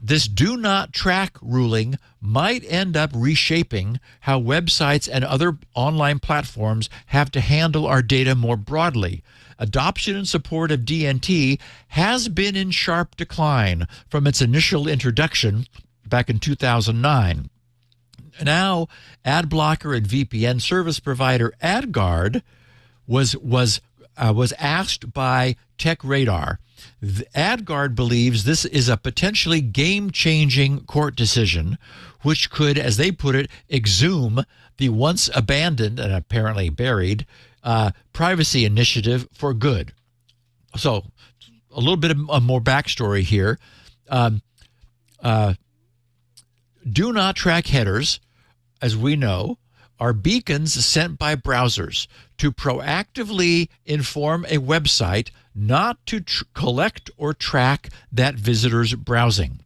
this do not track ruling might end up reshaping how websites and other online platforms have to handle our data more broadly. Adoption and support of DNT has been in sharp decline from its initial introduction back in 2009. Now, ad blocker and VPN service provider AdGuard was asked by TechRadar. AdGuard believes this is a potentially game-changing court decision, which could, as they put it, exhume the once abandoned and apparently buried privacy initiative for good. So, a little bit of more backstory here. Do not track headers, as we know, are beacons sent by browsers to proactively inform a website not to collect or track that visitor's browsing.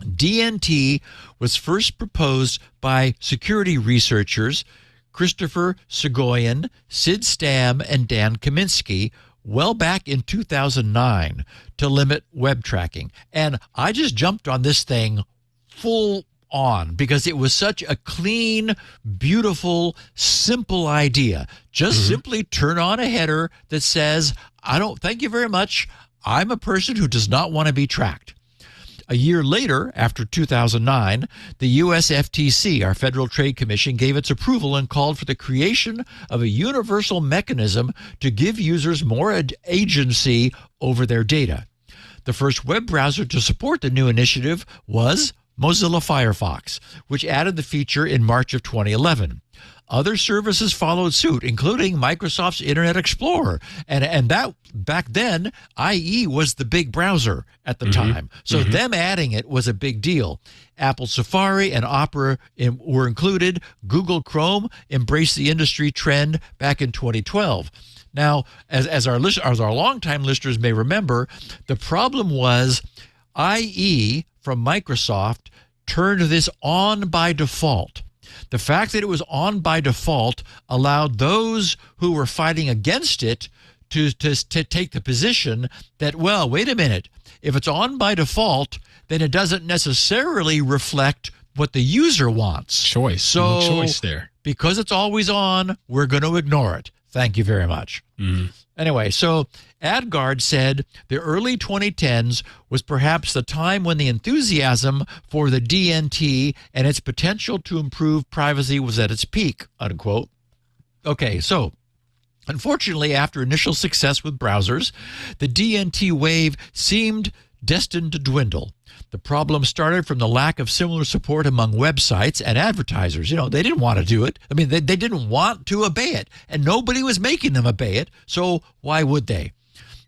DNT was first proposed by security researchers Christopher Segoyan, Sid Stam, and Dan Kaminsky well back in 2009 to limit web tracking. And I just jumped on this thing full on because it was such a clean, beautiful, simple idea. Just simply turn on a header that says, thank you very much. I'm a person who does not want to be tracked. A year later, after 2009, the U.S. FTC, our Federal Trade Commission, gave its approval and called for the creation of a universal mechanism to give users more agency over their data. The first web browser to support the new initiative was Mozilla Firefox, which added the feature in March of 2011. other services followed suit, including Microsoft's Internet Explorer. And that back then, IE was the big browser at the time. So them adding it was a big deal. Apple Safari and Opera were included. Google Chrome embraced the industry trend back in 2012. Now, as our longtime listeners may remember, the problem was IE from Microsoft turned this on by default. The fact that it was on by default allowed those who were fighting against it to take the position that, well, wait a minute, if it's on by default, then it doesn't necessarily reflect what the user wants. Choice. No choice there. Because it's always on, we're going to ignore it. Thank you very much. Anyway, so AdGuard said the early 2010s was perhaps the time when the enthusiasm for the DNT and its potential to improve privacy was at its peak, unquote. Okay, so unfortunately, after initial success with browsers, the DNT wave seemed destined to dwindle. The problem started from the lack of similar support among websites and advertisers. You know, they didn't want to do it. I mean, they didn't want to obey it, and nobody was making them obey it, so why would they?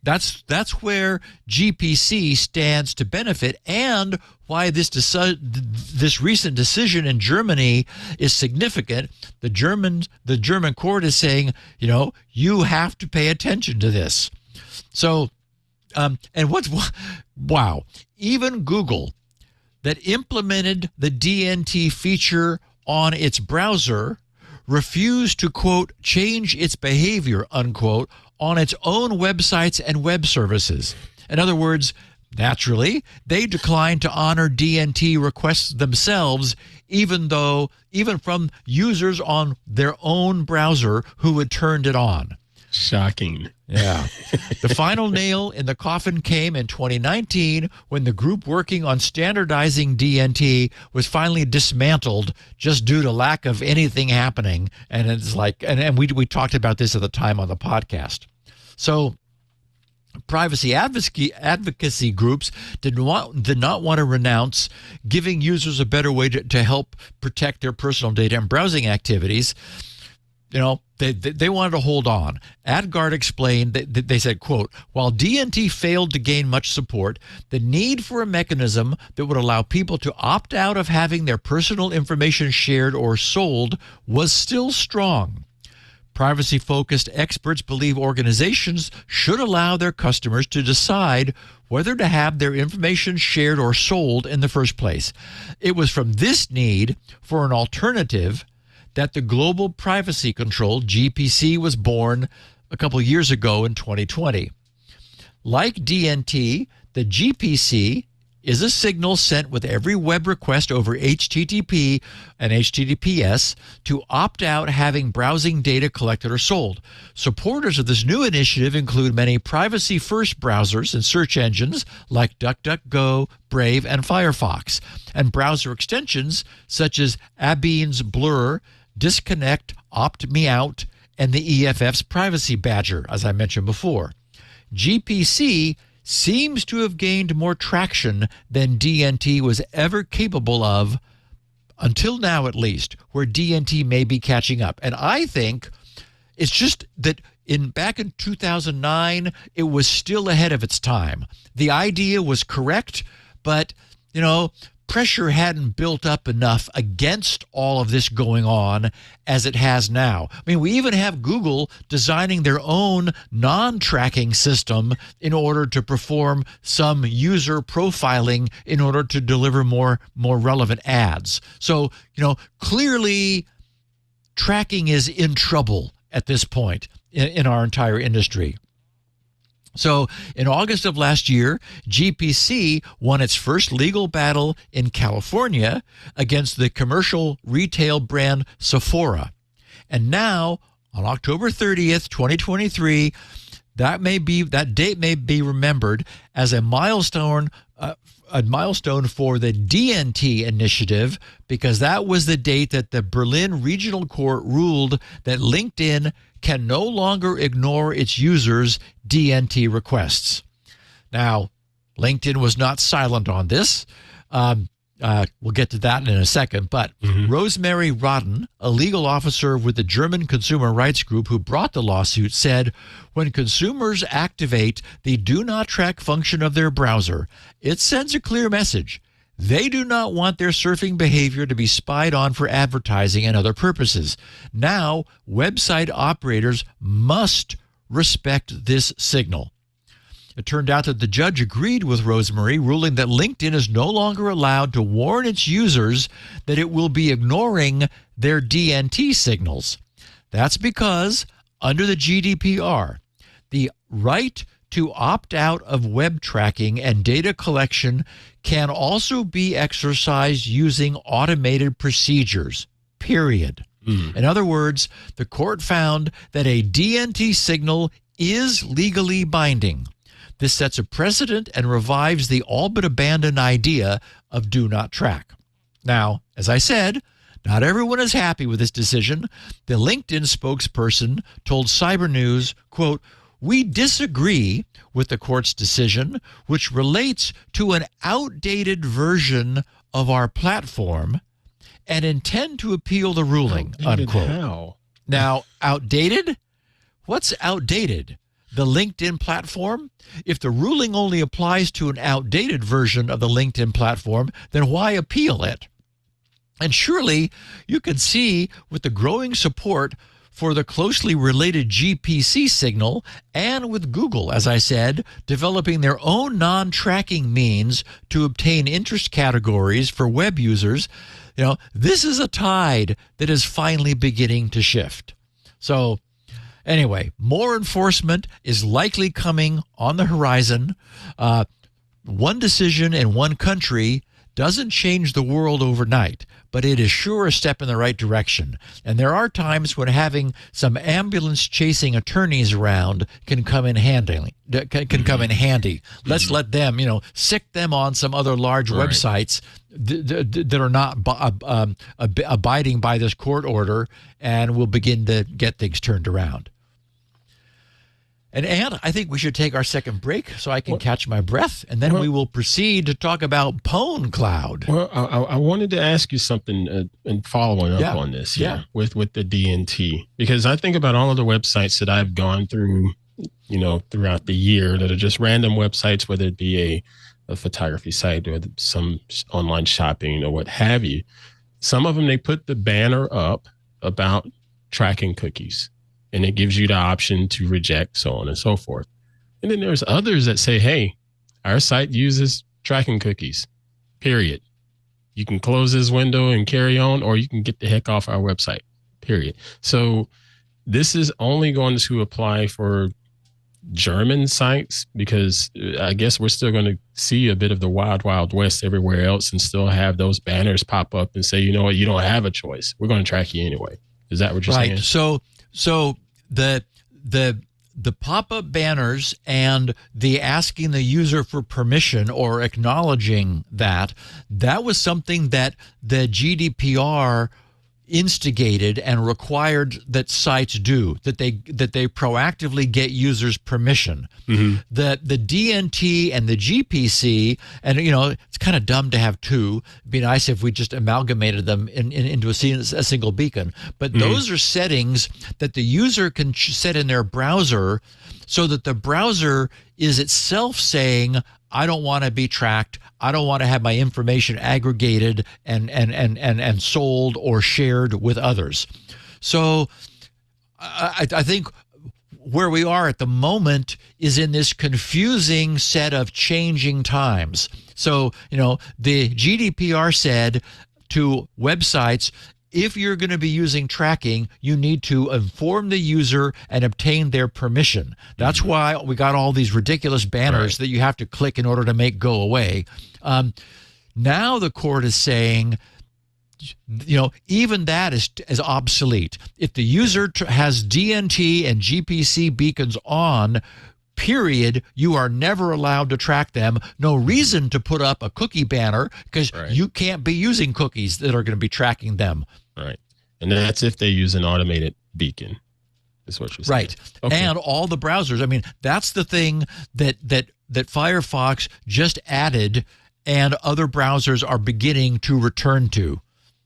That's where GPC stands to benefit, and why this recent decision in Germany is significant. The German court is saying, you know, you have to pay attention to this. So, wow, even Google, that implemented the DNT feature on its browser, refused to, quote, change its behavior, unquote, on its own websites and web services. In other words, naturally, they declined to honor DNT requests themselves, even from users on their own browser who had turned it on. Shocking. Yeah. The final nail in the coffin came in 2019 when the group working on standardizing DNT was finally dismantled just due to lack of anything happening. And it's like, and we talked about this at the time on the podcast. So privacy advocacy groups did not want to renounce giving users a better way to help protect their personal data and browsing activities. You know, they wanted to hold on. AdGuard explained that they said, quote, while DNT failed to gain much support, the need for a mechanism that would allow people to opt out of having their personal information shared or sold was still strong. Privacy-focused experts believe organizations should allow their customers to decide whether to have their information shared or sold in the first place. It was from this need for an alternative that the Global Privacy Control, GPC, was born a couple years ago in 2020. Like DNT, the GPC is a signal sent with every web request over HTTP and HTTPS to opt out having browsing data collected or sold. Supporters of this new initiative include many privacy-first browsers and search engines like DuckDuckGo, Brave, and Firefox, and browser extensions such as Abene's Blur, Disconnect, Opt Me Out, and the EFF's Privacy Badger, as I mentioned before. GPC seems to have gained more traction than DNT was ever capable of, until now at least, where DNT may be catching up. And I think it's just that back in 2009, it was still ahead of its time. The idea was correct, but, you know, pressure hadn't built up enough against all of this going on as it has now. I mean, we even have Google designing their own non-tracking system in order to perform some user profiling in order to deliver more relevant ads. So, you know, clearly tracking is in trouble at this point in our entire industry. So in August of last year, GPC won its first legal battle in California against the commercial retail brand Sephora. And now, on October 30th, 2023, that date may be remembered as a milestone for the DNT initiative, because that was the date that the Berlin Regional Court ruled that LinkedIn can no longer ignore its users' DNT requests. Now, LinkedIn was not silent on this. We'll get to that in a second. But Rosemary Rodden, a legal officer with the German consumer rights group who brought the lawsuit, said, when consumers activate the do not track function of their browser, it sends a clear message. They do not want their surfing behavior to be spied on for advertising and other purposes. Now, website operators must respect this signal. It turned out that the judge agreed with Rosemary, ruling that LinkedIn is no longer allowed to warn its users that it will be ignoring their DNT signals. That's because, under the GDPR, the right to opt out of web tracking and data collection can also be exercised using automated procedures, period. In other words, the court found that a DNT signal is legally binding. This sets a precedent and revives the all but abandoned idea of do not track. Now, as I said, not everyone is happy with this decision. The LinkedIn spokesperson told Cyber News, quote, we disagree with the court's decision, which relates to an outdated version of our platform and intend to appeal the ruling, unquote. How? Now, outdated? What's outdated? The LinkedIn platform? If the ruling only applies to an outdated version of the LinkedIn platform, then why appeal it? And surely you can see with the growing support for the closely related GPC signal and with Google, as I said, developing their own non-tracking means to obtain interest categories for web users, this is a tide that is finally beginning to shift. So anyway, more enforcement is likely coming on the horizon. One decision in one country doesn't change the world overnight, but it is sure a step in the right direction. And there are times when having some ambulance-chasing attorneys around can come in handy. Let's let them, sick them on some other large websites that are not abiding by this court order, and we'll begin to get things turned around. And I think we should take our second break so I can catch my breath, and then we will proceed to talk about PwnCloud. Well, I wanted to ask you something and following up on this with the DNT, because I think about all of the websites that I've gone through, throughout the year that are just random websites, whether it be a photography site or some online shopping or what have you. Some of them, they put the banner up about tracking cookies, and it gives you the option to reject, so on and so forth. And then there's others that say, hey, our site uses tracking cookies, period. You can close this window and carry on, or you can get the heck off our website, period. So this is only going to apply for German sites, because I guess we're still going to see a bit of the wild, wild west everywhere else and still have those banners pop up and say, you know what, you don't have a choice. We're going to track you anyway. Is that what you're saying? Right. So the pop-up banners and the asking the user for permission or acknowledging that was something that the GDPR instigated and required that sites do, that they proactively get users permission. The DNT and the GPC, and it's kind of dumb to have two. It'd be nice if we just amalgamated them into a single beacon. But those are settings that the user can set in their browser, so that the browser is itself saying, I don't want to be tracked. I don't want to have my information aggregated and sold or shared with others. So I think where we are at the moment is in this confusing set of changing times. So, the GDPR said to websites, if you're going to be using tracking, you need to inform the user and obtain their permission. That's why we got all these ridiculous banners that you have to click in order to make go away. Now the court is saying, even that is obsolete. If the user has DNT and GPC beacons on, period, you are never allowed to track them. No reason to put up a cookie banner, because you can't be using cookies that are going to be tracking them. Right. And that's if they use an automated beacon, is what you're saying. Right. Okay. And all the browsers. I mean, that's the thing that Firefox just added and other browsers are beginning to return to.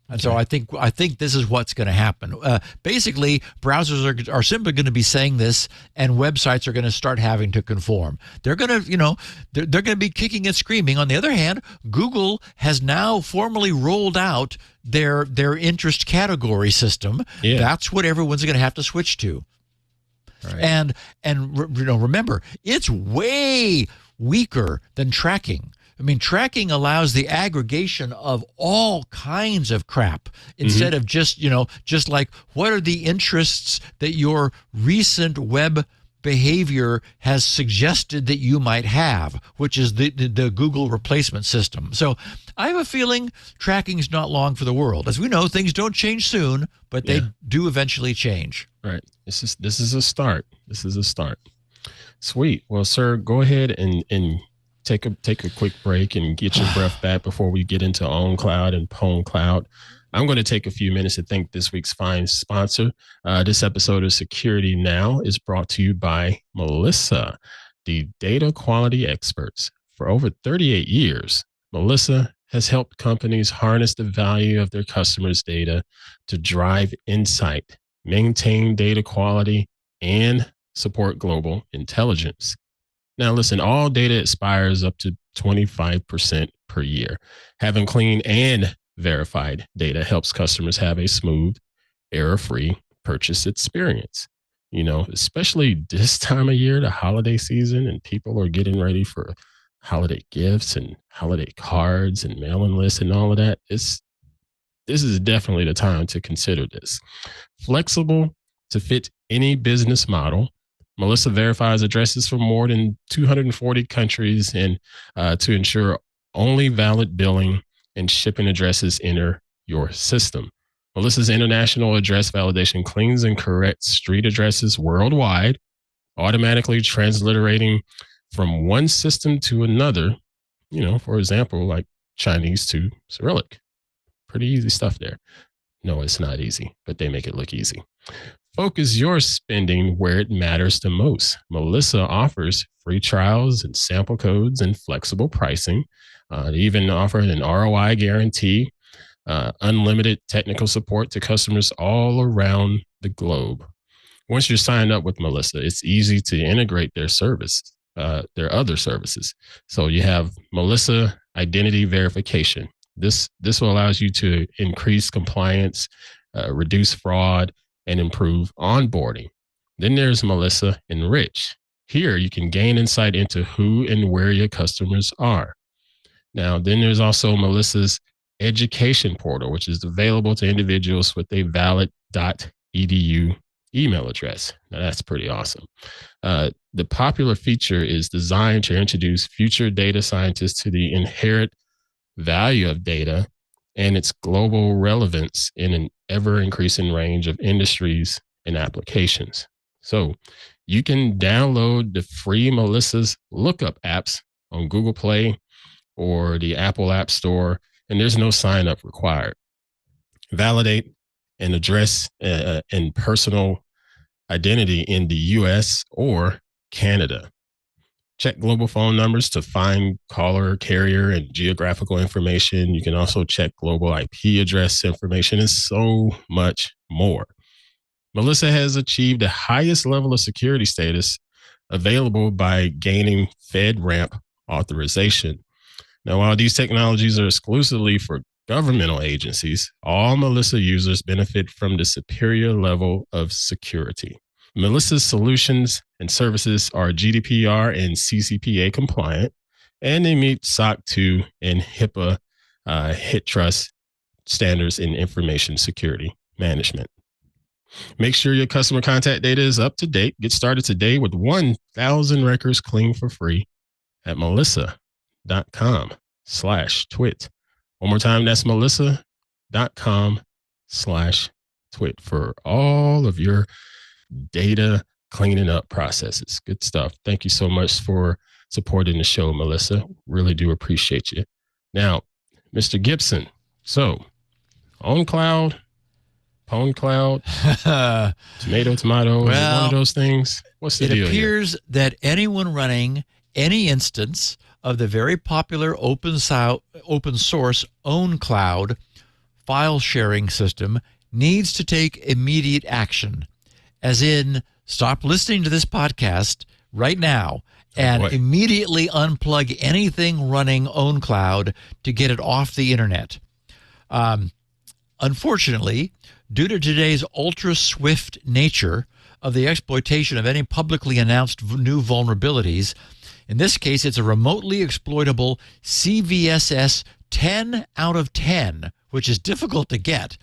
And so I think this is what's going to happen. Basically, browsers are simply going to be saying this, and websites are going to start having to conform. They're going to, they're going to be kicking and screaming. On the other hand, Google has now formally rolled out their interest category system. Yeah. That's what everyone's going to have to switch to. Right. And remember, it's way weaker than tracking. I mean, tracking allows the aggregation of all kinds of crap instead of just like what are the interests that your recent web behavior has suggested that you might have, which is the Google replacement system. So I have a feeling tracking is not long for the world. As we know, things don't change soon, but they do eventually change. Right. This is a start. This is a start. Sweet. Well, sir, go ahead and take a quick break and get your breath back before we get into ownCloud and PwnCloud. I'm going to take a few minutes to thank this week's fine sponsor. This episode of Security Now is brought to you by Melissa, the data quality experts. For over 38 years, Melissa has helped companies harness the value of their customers' data to drive insight, maintain data quality, and support global intelligence. Now, listen, all data expires up to 25% per year. Having clean and verified data helps customers have a smooth, error-free purchase experience. Especially this time of year, the holiday season, and people are getting ready for holiday gifts and holiday cards and mailing lists and all of that. This is definitely the time to consider this. Flexible to fit any business model, Melissa verifies addresses from more than 240 countries and to ensure only valid billing and shipping addresses enter your system. Melissa's international address validation cleans and corrects street addresses worldwide, automatically transliterating from one system to another, for example, like Chinese to Cyrillic. Pretty easy stuff there. No, it's not easy, but they make it look easy. Focus your spending where it matters the most. Melissa offers free trials and sample codes and flexible pricing. They even offer an ROI guarantee, unlimited technical support to customers all around the globe. Once you're signed up with Melissa, it's easy to integrate their other services. So you have Melissa Identity Verification. This will allow you to increase compliance, reduce fraud, and improve onboarding. Then there's Melissa Enrich. Here you can gain insight into who and where your customers are. Now, then there's also Melissa's Education Portal, which is available to individuals with a valid .edu email address. Now, that's pretty awesome. The popular feature is designed to introduce future data scientists to the inherent value of data and its global relevance in an ever-increasing range of industries and applications. So you can download the free Melissa's Lookup apps on Google Play or the Apple App Store, and there's no sign-up required. Validate an address and personal identity in the U.S. or Canada. Check global phone numbers to find caller, carrier, and geographical information. You can also check global IP address information and so much more. Melissa has achieved the highest level of security status available by gaining FedRAMP authorization. Now, while these technologies are exclusively for governmental agencies, all Melissa users benefit from the superior level of security. Melissa's solutions and services are GDPR and CCPA compliant, and they meet SOC 2 and HIPAA HITRUST standards in information security management. Make sure your customer contact data is up to date. Get started today with 1,000 records clean for free at melissa.com/twit. One more time, that's melissa.com/twit for all of your data cleaning up processes. Good stuff. Thank you so much for supporting the show, Melissa. Really do appreciate you. Now, Mr. Gibson, so ownCloud, PwnCloud, tomato, well, one of those things. What's the deal? It appears that anyone running any instance of the very popular open source ownCloud file sharing system needs to take immediate action, as in stop listening to this podcast right now and immediately unplug anything running ownCloud to get it off the internet. Unfortunately, due to today's ultra-swift nature of the exploitation of any publicly announced new vulnerabilities, in this case, it's a remotely exploitable CVSS 10 out of 10, which is difficult to get.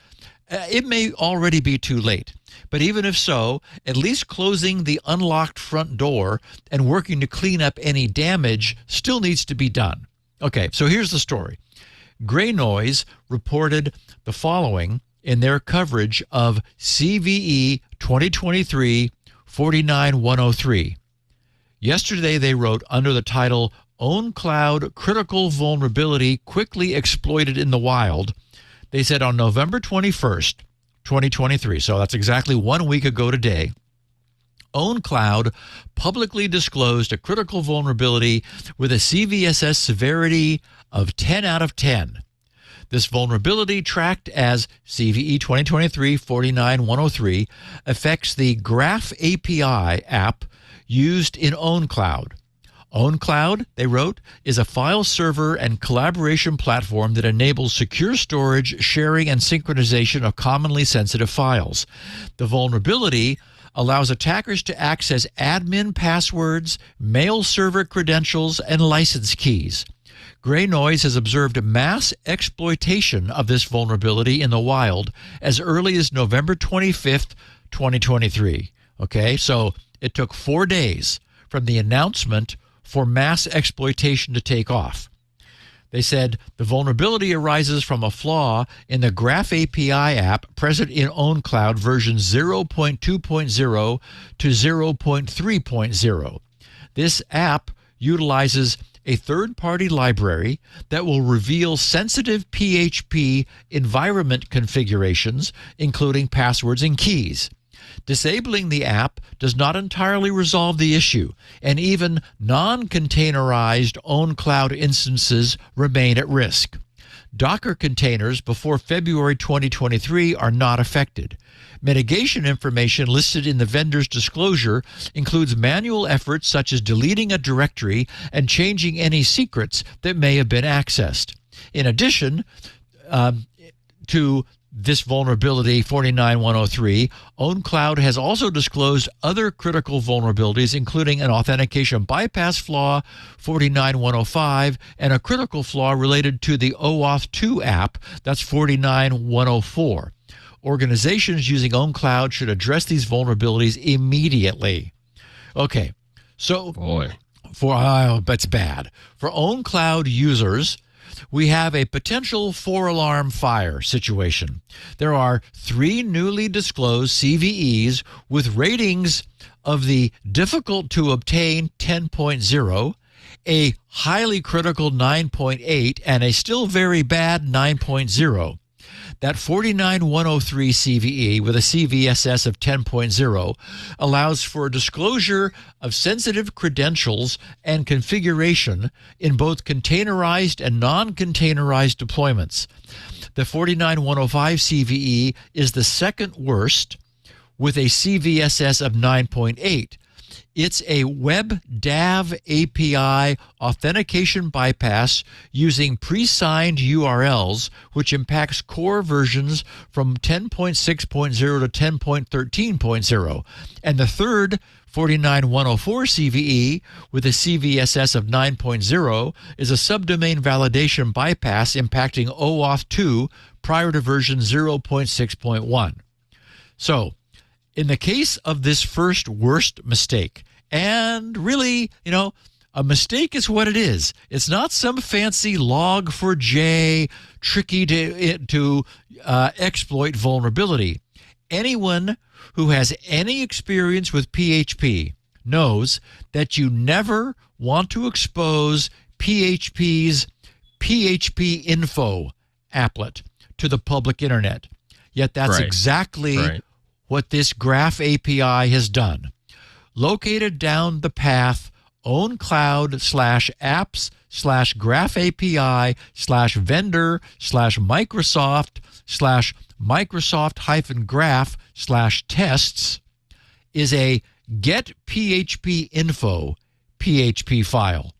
It may already be too late, but even if so, at least closing the unlocked front door and working to clean up any damage still needs to be done. Okay, so here's the story. Gray Noise reported the following in their coverage of CVE 2023-49103. Yesterday, they wrote under the title, ownCloud Critical Vulnerability Quickly Exploited in the Wild. They said on November 21st, 2023, so that's exactly 1 week ago today, ownCloud publicly disclosed a critical vulnerability with a CVSS severity of 10 out of 10. This vulnerability, tracked as CVE 2023-49103, affects the Graph API app used in ownCloud. ownCloud, they wrote, is a file server and collaboration platform that enables secure storage, sharing, and synchronization of commonly sensitive files. The vulnerability allows attackers to access admin passwords, mail server credentials, and license keys. Gray Noise has observed mass exploitation of this vulnerability in the wild as early as November 25th, 2023. Okay, so it took 4 days from the announcement for mass exploitation to take off. They said the vulnerability arises from a flaw in the Graph API app present in ownCloud version 0.2.0 to 0.3.0. This app utilizes a third-party library that will reveal sensitive PHP environment configurations, including passwords and keys. Disabling the app does not entirely resolve the issue, and even non-containerized ownCloud instances remain at risk. Docker containers before February 2023 are not affected. Mitigation information listed in the vendor's disclosure includes manual efforts such as deleting a directory and changing any secrets that may have been accessed. In addition to this vulnerability 49103, ownCloud has also disclosed other critical vulnerabilities, including an authentication bypass flaw 49105 and a critical flaw related to the OAuth 2 app, that's 49104. Organizations using ownCloud should address these vulnerabilities immediately. Okay, so that's bad. For ownCloud users, we have a potential 4-alarm fire situation. There are 3 newly disclosed CVEs with ratings of the difficult to obtain 10.0, a highly critical 9.8, and a still very bad 9.0. That 49103 CVE with a CVSS of 10.0 allows for disclosure of sensitive credentials and configuration in both containerized and non-containerized deployments. The 49105 CVE is the second worst with a CVSS of 9.8. It's a web DAV API authentication bypass using pre-signed URLs, which impacts core versions from 10.6.0 to 10.13.0. And the third 49104 CVE with a CVSS of 9.0 is a subdomain validation bypass impacting OAuth 2 prior to version 0.6.1. So, in the case of this first worst mistake, and really, a mistake is what it is. It's not some fancy log4j tricky to exploit vulnerability. Anyone who has any experience with PHP knows that you never want to expose PHP's PHP info applet to the public internet. Yet that's exactly what this Graph API has done. Located down the path ownCloud/apps/graph API/vendor/Microsoft-graph/tests is a get PHP info PHP file,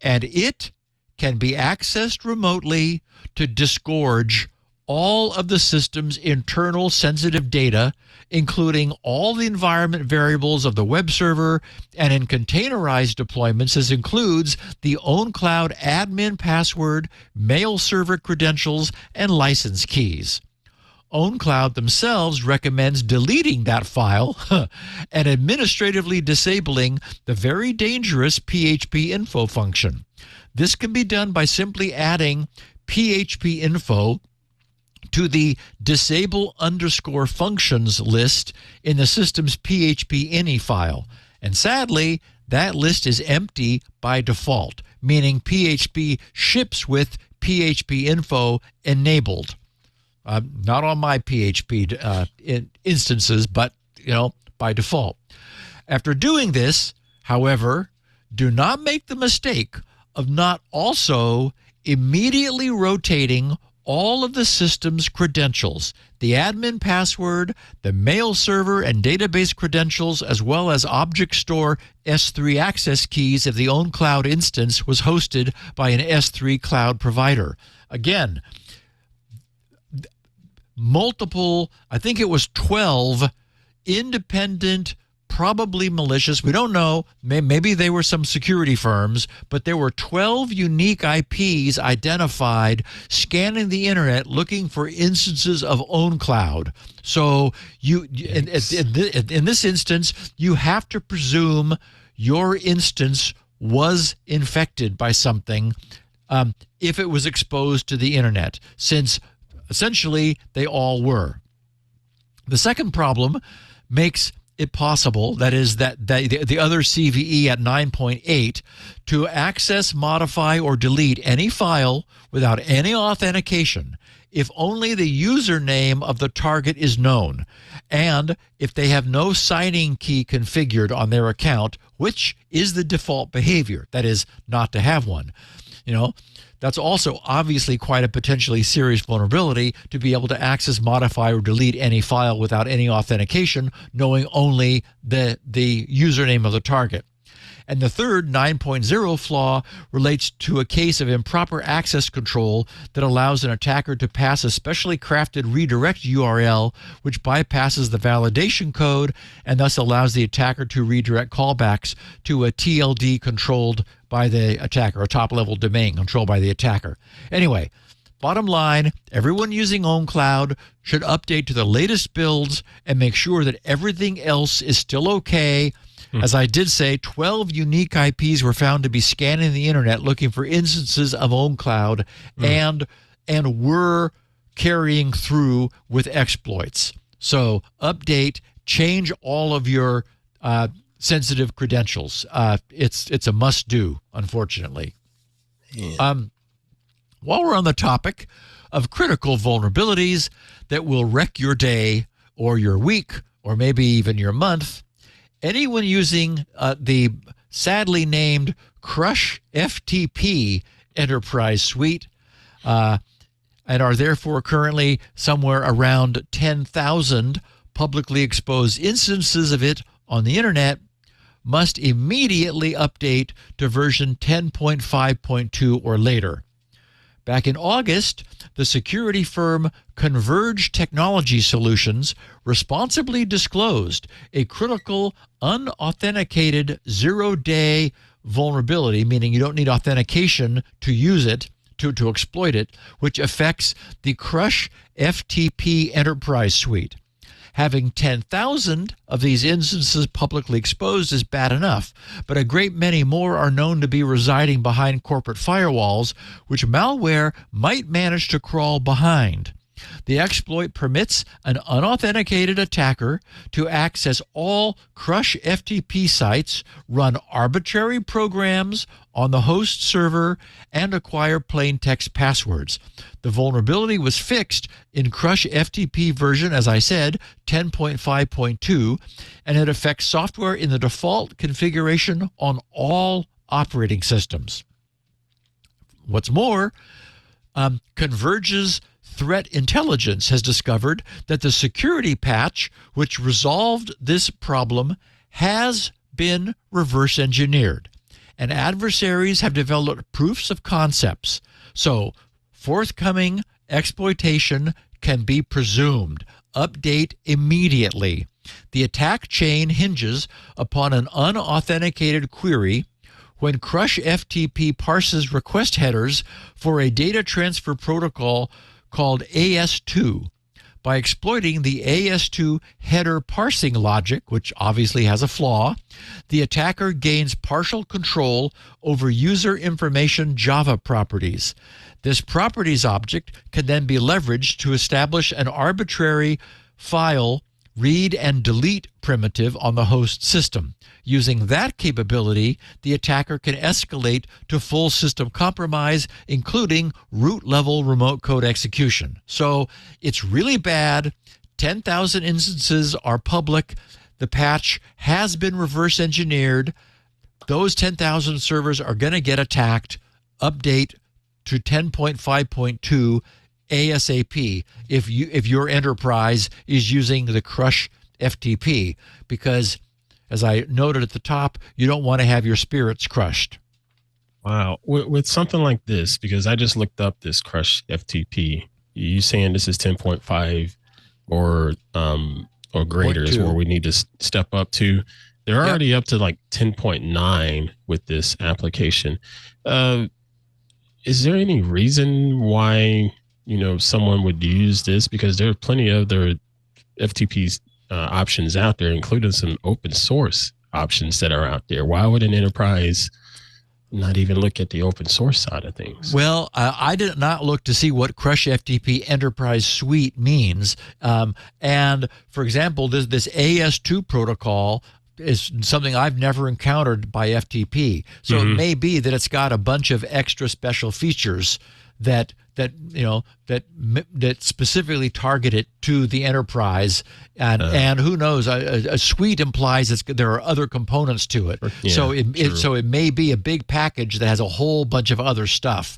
and it can be accessed remotely to disgorge all of the system's internal sensitive data, including all the environment variables of the web server, and in containerized deployments, this includes the ownCloud admin password, mail server credentials, and license keys. ownCloud themselves recommends deleting that file and administratively disabling the very dangerous PHP info function. This can be done by simply adding PHP info to the disable_functions list in the system's PHP ini file. And sadly, that list is empty by default, meaning PHP ships with PHP info enabled. Not on my PHP instances, but by default. After doing this, however, do not make the mistake of not also immediately rotating all of the system's credentials, the admin password, the mail server and database credentials, as well as object store S3 access keys if the ownCloud instance was hosted by an S3 cloud provider. Again, multiple, I think it was 12 independent, probably malicious, we don't know, maybe they were some security firms, but there were 12 unique IPs identified scanning the internet looking for instances of ownCloud. So in this instance, you have to presume your instance was infected by something if it was exposed to the internet, since essentially they all were. The second problem makes it possible, that is, that the other CVE at 9.8, to access, modify, or delete any file without any authentication if only the username of the target is known, and if they have no signing key configured on their account, which is the default behavior, that is, not to have one. That's also obviously quite a potentially serious vulnerability, to be able to access, modify, or delete any file without any authentication, knowing only the username of the target. And the third 9.0 flaw relates to a case of improper access control that allows an attacker to pass a specially crafted redirect URL, which bypasses the validation code and thus allows the attacker to redirect callbacks to a TLD controlled by the attacker, a top-level domain controlled by the attacker. Anyway, bottom line, everyone using ownCloud should update to the latest builds and make sure that everything else is still okay. As I did say, 12 unique IPs were found to be scanning the internet looking for instances of ownCloud and were carrying through with exploits. So update, change all of your sensitive credentials. It's a must-do, unfortunately. Yeah. While we're on the topic of critical vulnerabilities that will wreck your day or your week or maybe even your month, anyone using the sadly named CrushFTP enterprise suite and are therefore currently somewhere around 10,000 publicly exposed instances of it on the internet must immediately update to version 10.5.2 or later. Back in August, the security firm Converge Technology Solutions responsibly disclosed a critical unauthenticated zero-day vulnerability, meaning you don't need authentication to use it, to exploit it, which affects the CrushFTP Enterprise Suite. Having 10,000 of these instances publicly exposed is bad enough, but a great many more are known to be residing behind corporate firewalls, which malware might manage to crawl behind. The exploit permits an unauthenticated attacker to access all CrushFTP sites, run arbitrary programs on the host server, and acquire plain text passwords. The vulnerability was fixed in CrushFTP version, as I said, 10.5.2, and it affects software in the default configuration on all operating systems. What's more, Converge's Threat Intelligence has discovered that the security patch which resolved this problem has been reverse engineered, and adversaries have developed proofs of concepts. So forthcoming exploitation can be presumed. Update immediately. The attack chain hinges upon an unauthenticated query when CrushFTP parses request headers for a data transfer protocol called AS2. By exploiting the AS2 header parsing logic, which obviously has a flaw, the attacker gains partial control over user information Java properties. This properties object can then be leveraged to establish an arbitrary file read and delete primitive on the host system. Using that capability, the attacker can escalate to full system compromise, including root-level remote code execution. So it's really bad. 10,000 instances are public. The patch has been reverse engineered. Those 10,000 servers are going to get attacked. Update to 10.5.2 ASAP if your enterprise is using the CrushFTP, because as I noted at the top, you don't want to have your spirits crushed. Wow. With something like this, because I just looked up this CrushFTP, you saying this is 10.5 or greater is where we need to step up to. They're already up to like 10.9 with this application. Is there any reason why someone would use this? Because there are plenty of other FTP options out there, including some open source options that are out there. Why would an enterprise not even look at the open source side of things? Well, I did not look to see what CrushFTP Enterprise Suite means. And for example, this AS2 protocol is something I've never encountered by FTP. So it may be that it's got a bunch of extra special features that specifically target it to the enterprise, and who knows? A suite implies there are other components to it. Yeah, so it may be a big package that has a whole bunch of other stuff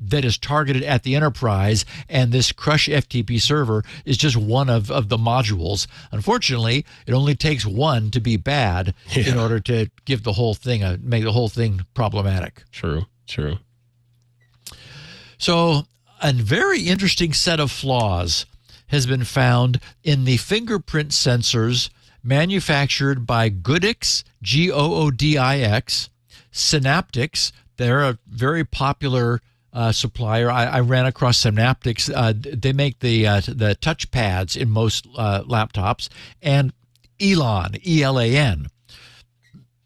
that is targeted at the enterprise, and this CrushFTP server is just one of the modules. Unfortunately, it only takes one to be bad in order to give the whole thing make the whole thing problematic. True. So a very interesting set of flaws has been found in the fingerprint sensors manufactured by Goodix, Goodix, Synaptics. They're a very popular supplier. I ran across Synaptics. They make the touch pads in most laptops, and Elan, E-L-A-N.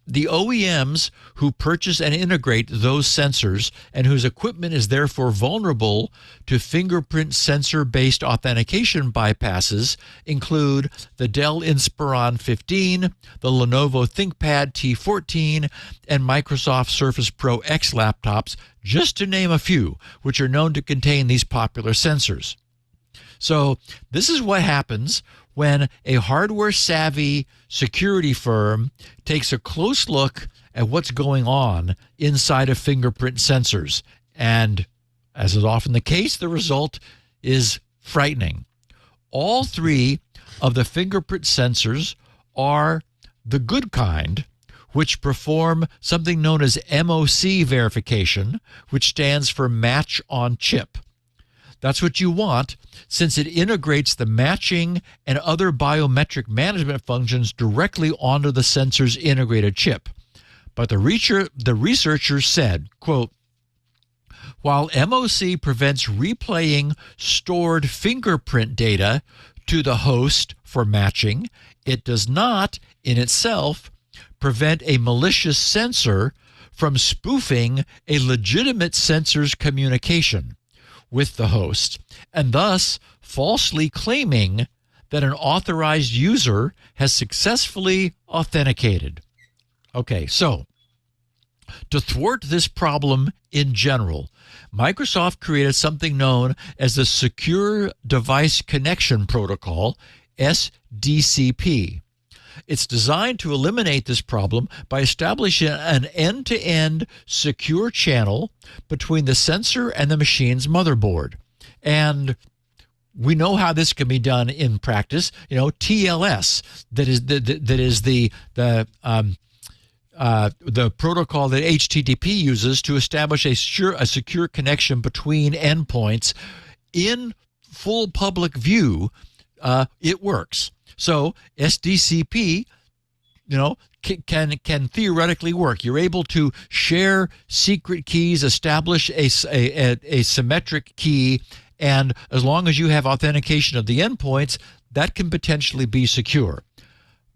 The OEMs who purchase and integrate those sensors and whose equipment is therefore vulnerable to fingerprint sensor-based authentication bypasses include the Dell Inspiron 15, the Lenovo ThinkPad T14, and Microsoft Surface Pro X laptops, just to name a few, which are known to contain these popular sensors. So this is what happens when a hardware-savvy security firm takes a close look at what's going on inside of fingerprint sensors. And as is often the case, the result is frightening. All three of the fingerprint sensors are the good kind, which perform something known as MOC verification, which stands for match on chip. That's what you want, since it integrates the matching and other biometric management functions directly onto the sensor's integrated chip. But the researchers said, quote, while MOC prevents replaying stored fingerprint data to the host for matching, it does not, in itself, prevent a malicious sensor from spoofing a legitimate sensor's communication. with the host, and thus falsely claiming that an authorized user has successfully authenticated. Okay, so to thwart this problem in general, Microsoft created something known as the Secure Device Connection Protocol, SDCP. It's designed to eliminate this problem by establishing an end-to-end secure channel between the sensor and the machine's motherboard. And we know how this can be done in practice. You know, TLS, that is the protocol that HTTP uses to establish a secure connection between endpoints in full public view. It works. So SDCP, you know, can theoretically work. You're able to share secret keys, establish a symmetric key, and as long as you have authentication of the endpoints, that can potentially be secure.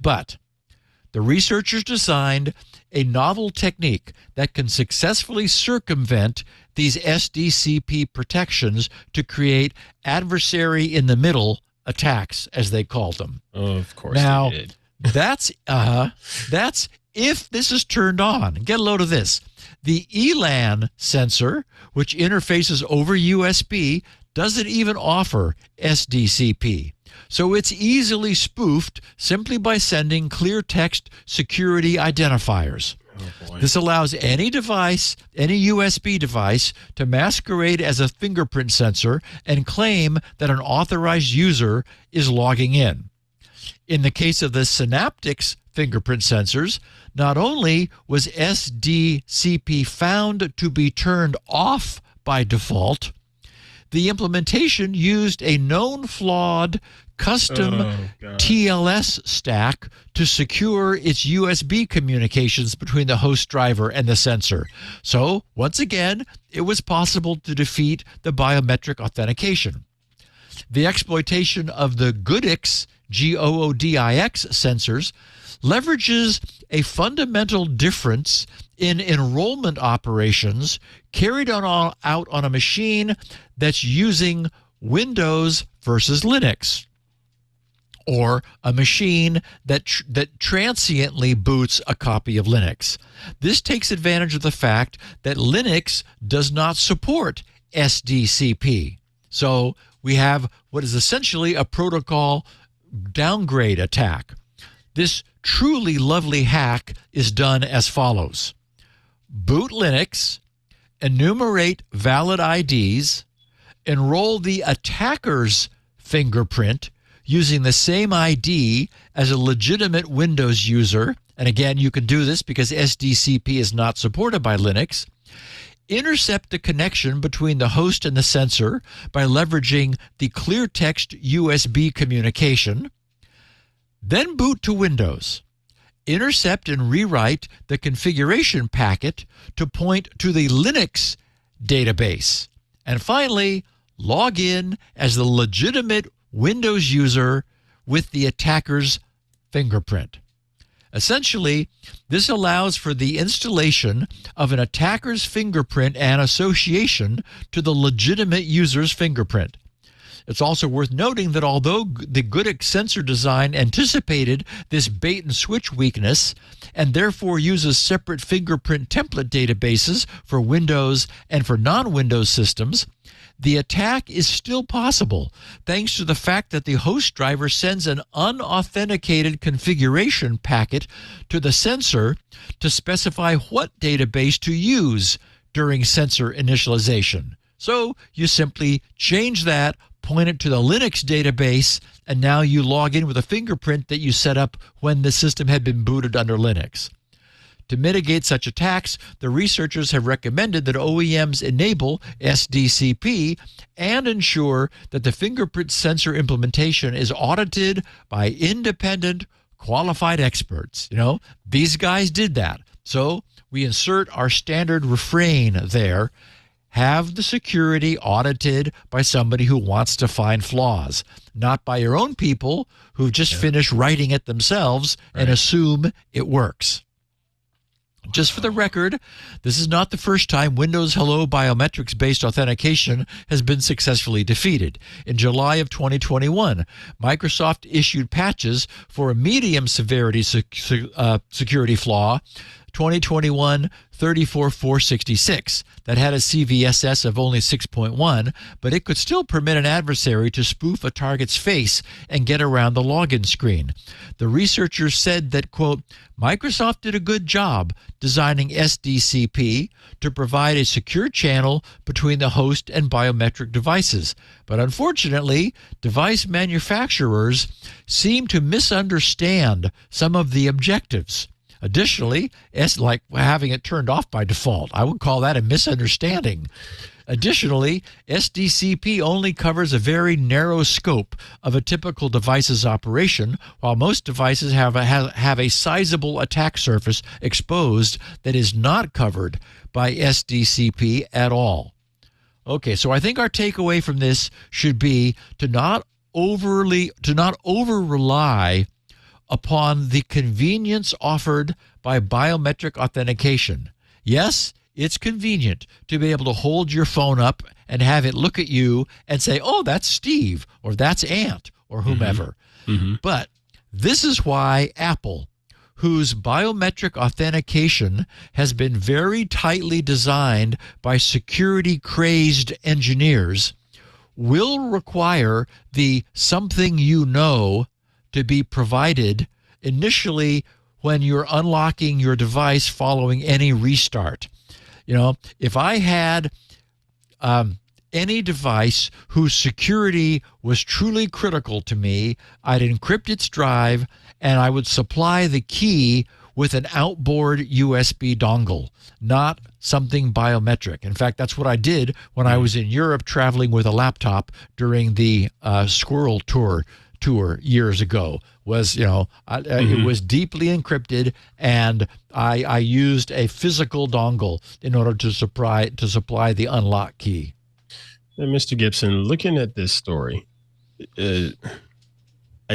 But the researchers designed a novel technique that can successfully circumvent these SDCP protections to create adversary-in-the-middle attacks, as they called them. Oh, of course now, they did. that's if this is turned on. Get a load of this. The ELAN sensor, which interfaces over USB, doesn't even offer SDCP. So it's easily spoofed simply by sending clear text security identifiers. Oh, boy. This allows any device, any USB device, to masquerade as a fingerprint sensor and claim that an authorized user is logging in. In the case of the Synaptics fingerprint sensors, not only was SDCP found to be turned off by default, the implementation used a known flawed custom TLS stack to secure its USB communications between the host driver and the sensor. So, once again, it was possible to defeat the biometric authentication. The exploitation of the GOODIX, GOODIX sensors leverages a fundamental difference in enrollment operations carried out on a machine that's using Windows versus Linux, or a machine that transiently boots a copy of Linux. This takes advantage of the fact that Linux does not support SDCP. So we have what is essentially a protocol downgrade attack. This truly lovely hack is done as follows. Boot Linux, enumerate valid IDs, enroll the attacker's fingerprint using the same ID as a legitimate Windows user. And again, you can do this because SDCP is not supported by Linux. Intercept the connection between the host and the sensor by leveraging the clear text USB communication. Then boot to Windows. Intercept and rewrite the configuration packet to point to the Linux database. And finally, log in as the legitimate Windows user with the attacker's fingerprint. Essentially, this allows for the installation of an attacker's fingerprint and association to the legitimate user's fingerprint. It's also worth noting that although the GOODIX sensor design anticipated this bait-and-switch weakness and therefore uses separate fingerprint template databases for Windows and for non-Windows systems, the attack is still possible thanks to the fact that the host driver sends an unauthenticated configuration packet to the sensor to specify what database to use during sensor initialization. So you simply change that, point it to the Linux database, and now you log in with a fingerprint that you set up when the system had been booted under Linux. To mitigate such attacks, the researchers have recommended that OEMs enable SDCP and ensure that the fingerprint sensor implementation is audited by independent, qualified experts. You know, these guys did that. So we insert our standard refrain there. Have the security audited by somebody who wants to find flaws, not by your own people who've just finished writing it themselves and assume it works. Just for the record, this is not the first time Windows Hello biometrics-based authentication has been successfully defeated. In July of 2021, Microsoft issued patches for a medium severity security flaw, 2021-34466, that had a CVSS of only 6.1, but it could still permit an adversary to spoof a target's face and get around the login screen. The researchers said that, quote, Microsoft did a good job designing SDCP to provide a secure channel between the host and biometric devices. But unfortunately, device manufacturers seem to misunderstand some of the objectives. Additionally, like having it turned off by default, I would call that a misunderstanding. Additionally, SDCP only covers a very narrow scope of a typical device's operation, while most devices have a sizable attack surface exposed that is not covered by SDCP at all. Okay, so I think our takeaway from this should be to not over-rely upon the convenience offered by biometric authentication. Yes, it's convenient to be able to hold your phone up and have it look at you and say, oh, that's Steve, or that's Ant, or whomever. Mm-hmm. But this is why Apple, whose biometric authentication has been very tightly designed by security-crazed engineers, will require the something you know to be provided initially when you're unlocking your device following any restart. You know, if I had any device whose security was truly critical to me, I'd encrypt its drive and I would supply the key with an outboard USB dongle, not something biometric. In fact, that's what I did when I was in Europe traveling with a laptop during the Squirrel Tour years ago. It was deeply encrypted, and I used a physical dongle in order to supply the unlock key. And Mr. Gibson, looking at this story, I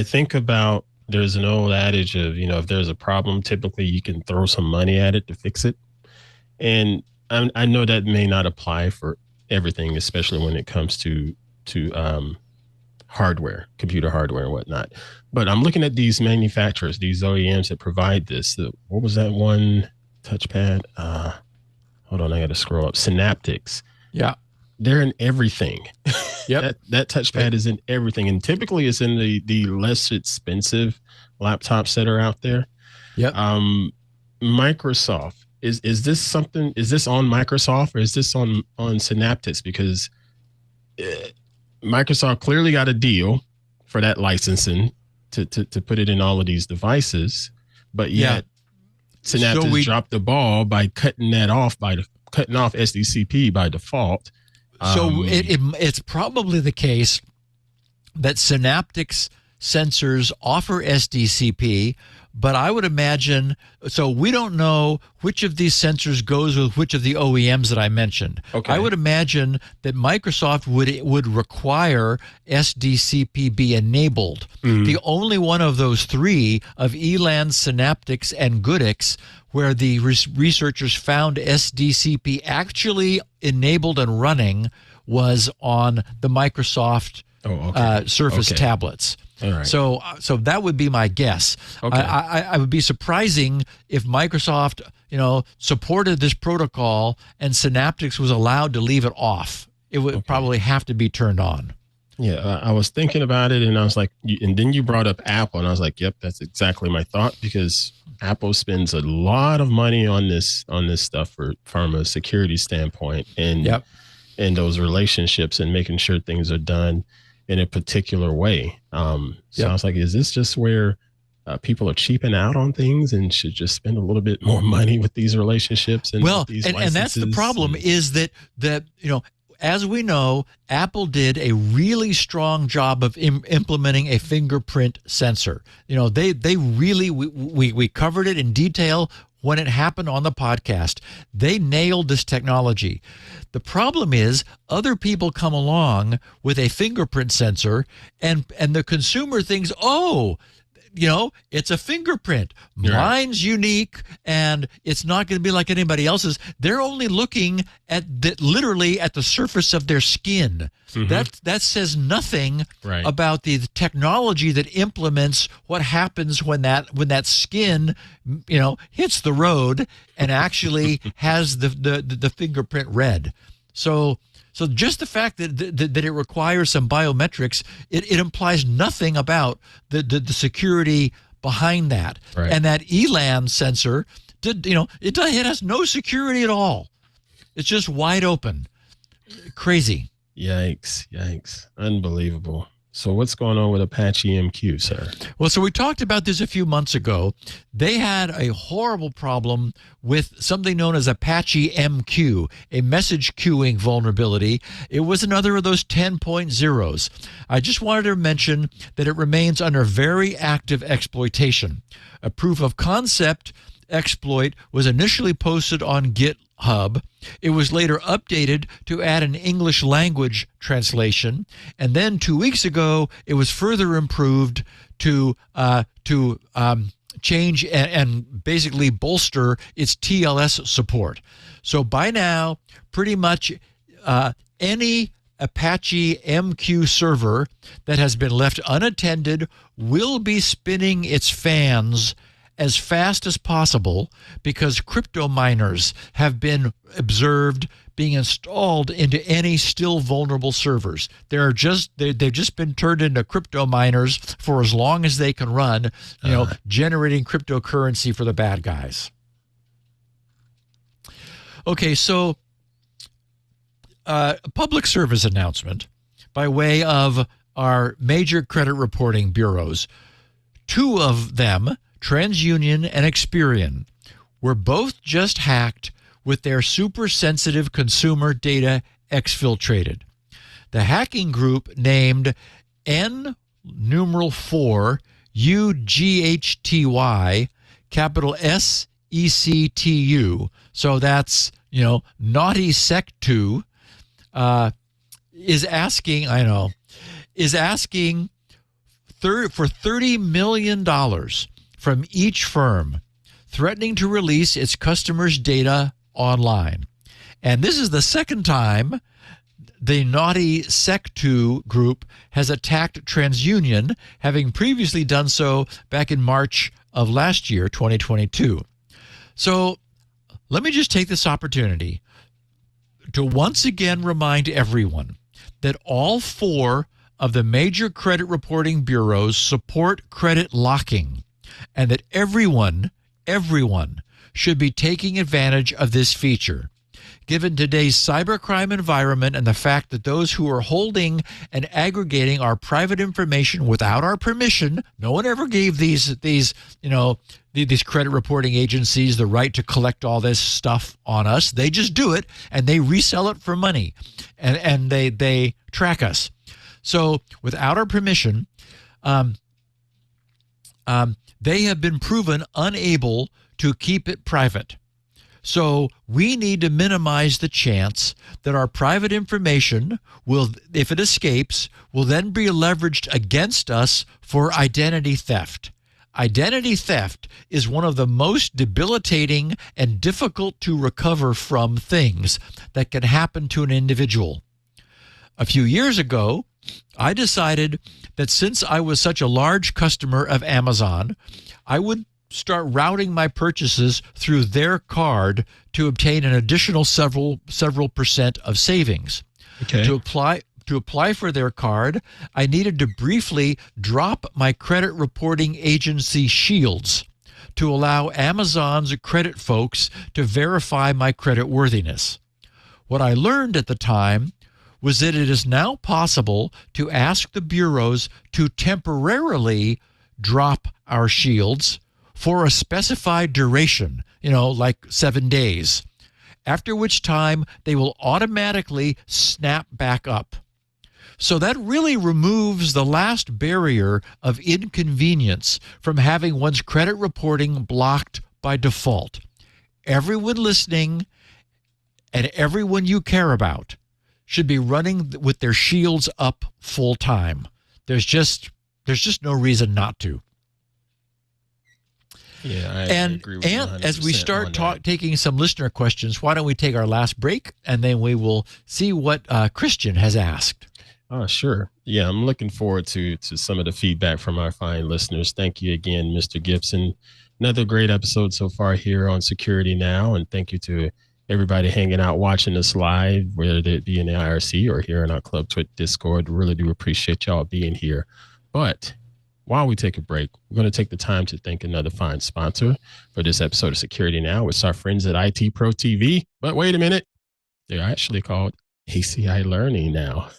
think about, there's an old adage of, if there's a problem, typically you can throw some money at it to fix it. And I know that may not apply for everything, especially when it comes to hardware, computer hardware and whatnot. But I'm looking at these manufacturers, these OEMs that provide this. What was that one touchpad? Hold on, I got to scroll up. Synaptics. Yeah. They're in everything. Yep. that touchpad is in everything. And typically it's in the less expensive laptops that are out there. Yep. Microsoft, is this on Microsoft, or is this on Synaptics? Because Microsoft clearly got a deal for that licensing to put it in all of these devices, but yet Synaptics dropped the ball by cutting off SDCP by default. So it's probably the case that Synaptics sensors offer SDCP, but I would imagine, so we don't know which of these sensors goes with which of the OEMs that I mentioned. Okay. I would imagine that Microsoft would require SDCP be enabled. Mm-hmm. The only one of those three, of Elan, Synaptics, and Goodix, where the researchers found SDCP actually enabled and running, was on the Microsoft Surface tablets. All right. So that would be my guess. Okay. I would be surprising if Microsoft, supported this protocol and Synaptics was allowed to leave it off. It would probably have to be turned on. Yeah, I was thinking about it, and I was like, and then you brought up Apple, and I was like, yep, that's exactly my thought, because Apple spends a lot of money on this stuff from a security standpoint, and those relationships and making sure things are done in a particular way. I was like, is this just where people are cheaping out on things and should just spend a little bit more money with these relationships? And that's the problem, is that as we know, Apple did a really strong job of implementing a fingerprint sensor. They really, we covered it in detail when it happened on the podcast. They nailed this technology. The problem is other people come along with a fingerprint sensor, and the consumer thinks, oh, it's a fingerprint. Right. Mine's unique, and it's not going to be like anybody else's. They're only looking at literally at the surface of their skin. That says nothing about the technology that implements what happens when that skin, hits the road and actually has the fingerprint read. So just the fact that it requires some biometrics, it implies nothing about the security behind that. Right. And that ELAN sensor, it has no security at all. It's just wide open. Crazy. Yikes. Unbelievable. So what's going on with Apache MQ, sir? Well, so we talked about this a few months ago. They had a horrible problem with something known as Apache MQ, a message queuing vulnerability. It was another of those 10.0s. I just wanted to mention that it remains under very active exploitation. A proof of concept exploit was initially posted on GitHub. It was later updated to add an English language translation, and then 2 weeks ago it was further improved to change and basically bolster its TLS support. So by now, pretty much any Apache MQ server that has been left unattended will be spinning its fans as fast as possible, because crypto miners have been observed being installed into any still vulnerable servers. They've just been turned into crypto miners for as long as they can run, generating cryptocurrency for the bad guys. Okay, so a public service announcement by way of our major credit reporting bureaus. Two of them, TransUnion and Experian, were both just hacked with their super sensitive consumer data exfiltrated. The hacking group named N4 UGHTY, capital SECTU, so that's, naughty sec2, is asking for $30 million from each firm, threatening to release its customers' data online. And this is the second time the naughty Sec2 group has attacked TransUnion, having previously done so back in March of last year, 2022. So let me just take this opportunity to once again remind everyone that all four of the major credit reporting bureaus support credit locking, and that everyone should be taking advantage of this feature. Given today's cybercrime environment and the fact that those who are holding and aggregating our private information without our permission, no one ever gave these credit reporting agencies the right to collect all this stuff on us. They just do it, and they resell it for money, and they track us. So without our permission, they have been proven unable to keep it private. So we need to minimize the chance that our private information will, if it escapes, will then be leveraged against us for identity theft. Identity theft is one of the most debilitating and difficult to recover from things that can happen to an individual. A few years ago, I decided that since I was such a large customer of Amazon, I would start routing my purchases through their card to obtain an additional several percent of savings. Okay. To apply for their card, I needed to briefly drop my credit reporting agency shields to allow Amazon's credit folks to verify my credit worthiness. What I learned at the time was that it is now possible to ask the bureaus to temporarily drop our shields for a specified duration, like 7 days, after which time they will automatically snap back up. So that really removes the last barrier of inconvenience from having one's credit reporting blocked by default. Everyone listening and everyone you care about should be running with their shields up full time. There's just no reason not to. Yeah, I And agree with you as we 100% start on that. taking some listener questions, why don't we take our last break, and then we will see what Christian has asked. Oh, sure. Yeah, I'm looking forward to some of the feedback from our fine listeners. Thank you again, Mr. Gibson. Another great episode so far here on Security Now, and thank you to everybody hanging out watching us live, whether it be in the IRC or here in our Club TWiT Discord. Really do appreciate y'all being here. But while we take a break, we're going to take the time to thank another fine sponsor for this episode of Security Now. It's our friends at IT Pro TV. But wait a minute, they're actually called ACI Learning now.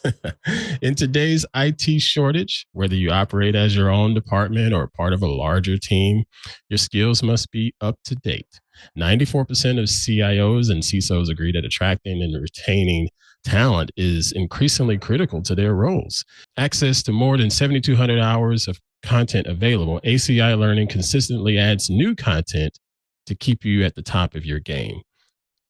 In today's IT shortage, whether you operate as your own department or part of a larger team, your skills must be up to date. 94% of CIOs and CISOs agree that attracting and retaining talent is increasingly critical to their roles. Access to more than 7,200 hours of content available, ACI Learning consistently adds new content to keep you at the top of your game.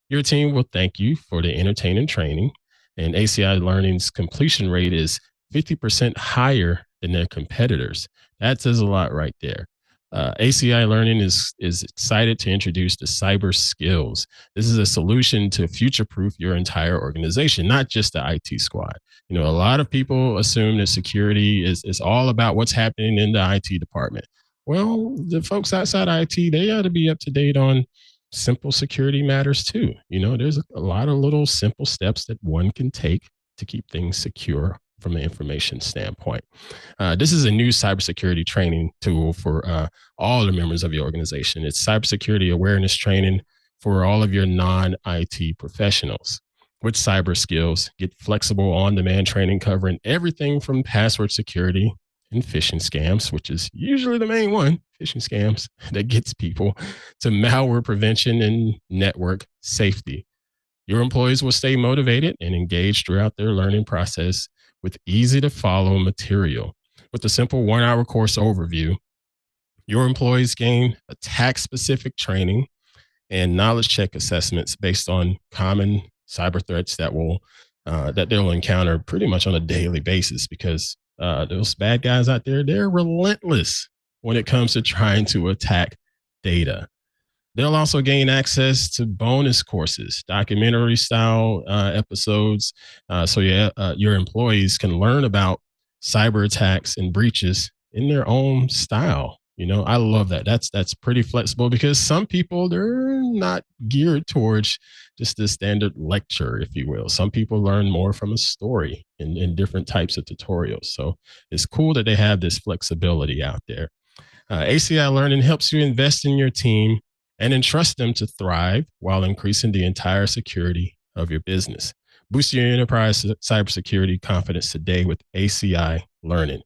Your team will thank you for the entertaining training, and ACI Learning's completion rate is 50% higher than their competitors. That says a lot right there. ACI Learning is excited to introduce the cyber skills. This is a solution to future-proof your entire organization, not just the IT squad. You know, a lot of people assume that security is all about what's happening in the IT department. Well, the folks outside IT, they ought to be up to date on simple security matters too. You know, there's a lot of little simple steps that one can take to keep things secure from an information standpoint. This is a new cybersecurity training tool for all the members of your organization. It's cybersecurity awareness training for all of your non-IT professionals. With cyber skills, get flexible on-demand training covering everything from password security and phishing scams, which is usually the main one, phishing scams that gets people, to malware prevention and network safety. Your employees will stay motivated and engaged throughout their learning process with easy to follow material. With a simple 1-hour course overview, your employees gain attack specific training and knowledge check assessments based on common cyber threats that they'll encounter pretty much on a daily basis, because those bad guys out there, they're relentless when it comes to trying to attack data. They'll also gain access to bonus courses, documentary style episodes, so your employees can learn about cyber attacks and breaches in their own style. You know, I love that. That's pretty flexible, because some people, they're not geared towards just the standard lecture, if you will. Some people learn more from a story in different types of tutorials. So it's cool that they have this flexibility out there. ACI Learning helps you invest in your team and entrust them to thrive while increasing the entire security of your business. Boost your enterprise cybersecurity confidence today with ACI Learning.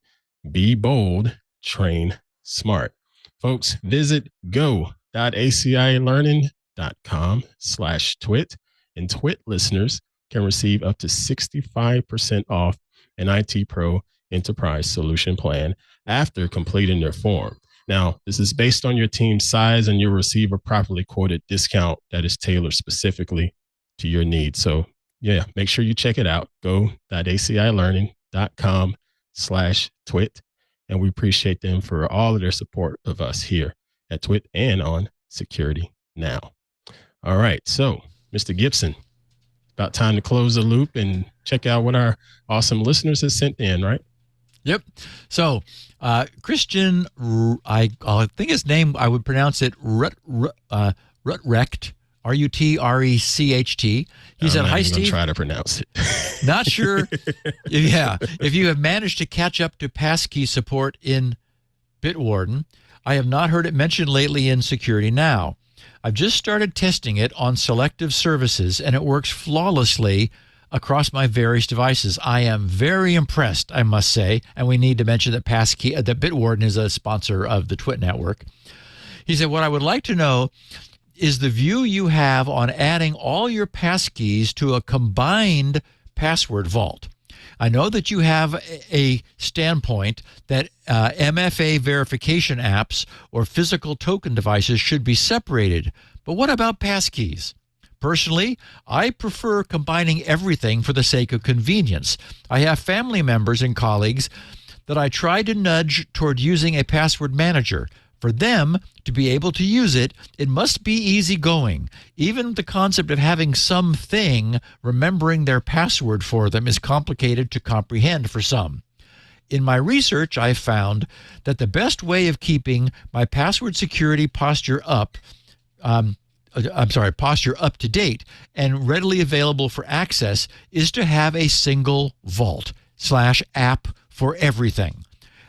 Be bold, train smart. Folks, visit go.acilearning.com/twit, and TWiT listeners can receive up to 65% off an IT Pro Enterprise Solution Plan after completing their form. Now, this is based on your team's size, and you'll receive a properly quoted discount that is tailored specifically to your needs. So yeah, make sure you check it out. Go.acilearning.com/twit. And we appreciate them for all of their support of us here at TWiT and on Security Now. All right. So, Mr. Gibson, about time to close the loop and check out what our awesome listeners have sent in, right? Yep. So, Christian, I think his name, I would pronounce it Rutrecht, Rutrecht. He said, "Hi, Steve. Try to pronounce it. Not sure. Yeah. If you have managed to catch up to passkey support in Bitwarden, I have not heard it mentioned lately in Security Now. I've just started testing it on selective services, and it works flawlessly across my various devices. I am very impressed, I must say." And we need to mention that that Bitwarden is a sponsor of the TWiT network. He said, "What I would like to know is the view you have on adding all your passkeys to a combined password vault. I know that you have a standpoint that MFA verification apps or physical token devices should be separated, but what about passkeys? Personally, I prefer combining everything for the sake of convenience. I have family members and colleagues that I try to nudge toward using a password manager. For them to be able to use it, it must be easygoing. Even the concept of having something remembering their password for them is complicated to comprehend for some. In my research, I found that the best way of keeping my password security posture up to date and readily available for access is to have a single vault/app for everything.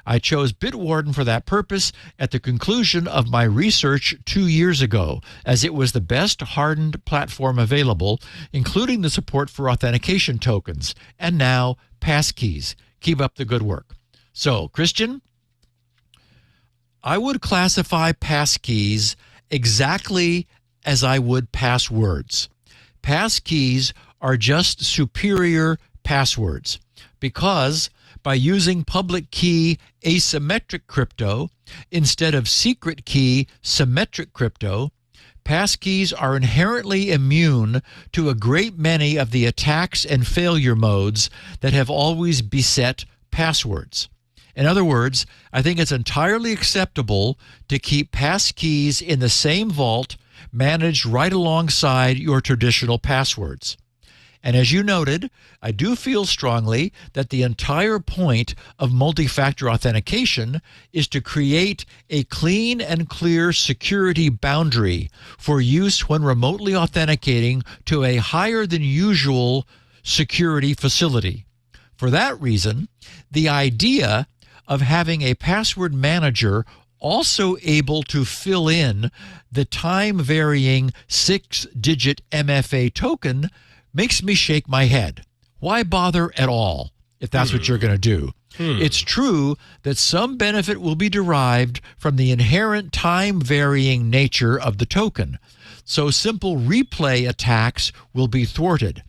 I chose Bitwarden for that purpose at the conclusion of my research 2 years ago, as it was the best hardened platform available, including the support for authentication tokens, and now passkeys. Keep up the good work. So, Christian, I would classify passkeys exactly as I would passwords. Passkeys are just superior passwords because by using public key asymmetric crypto instead of secret key symmetric crypto, passkeys are inherently immune to a great many of the attacks and failure modes that have always beset passwords. In other words, I think it's entirely acceptable to keep passkeys in the same vault managed right alongside your traditional passwords. And as you noted, I do feel strongly that the entire point of multi-factor authentication is to create a clean and clear security boundary for use when remotely authenticating to a higher than usual security facility. For that reason, the idea of having a password manager also able to fill in the time-varying 6-digit MFA token makes me shake my head. Why bother at all if that's what you're going to do? It's true that some benefit will be derived from the inherent time-varying nature of the token, so simple replay attacks will be thwarted.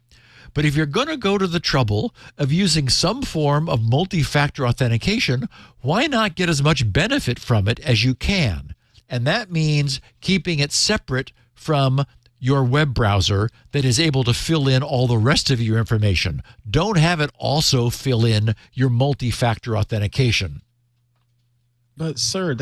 But if you're going to go to the trouble of using some form of multi-factor authentication, why not get as much benefit from it as you can? And that means keeping it separate from your web browser that is able to fill in all the rest of your information. Don't have it also fill in your multi-factor authentication. But sir,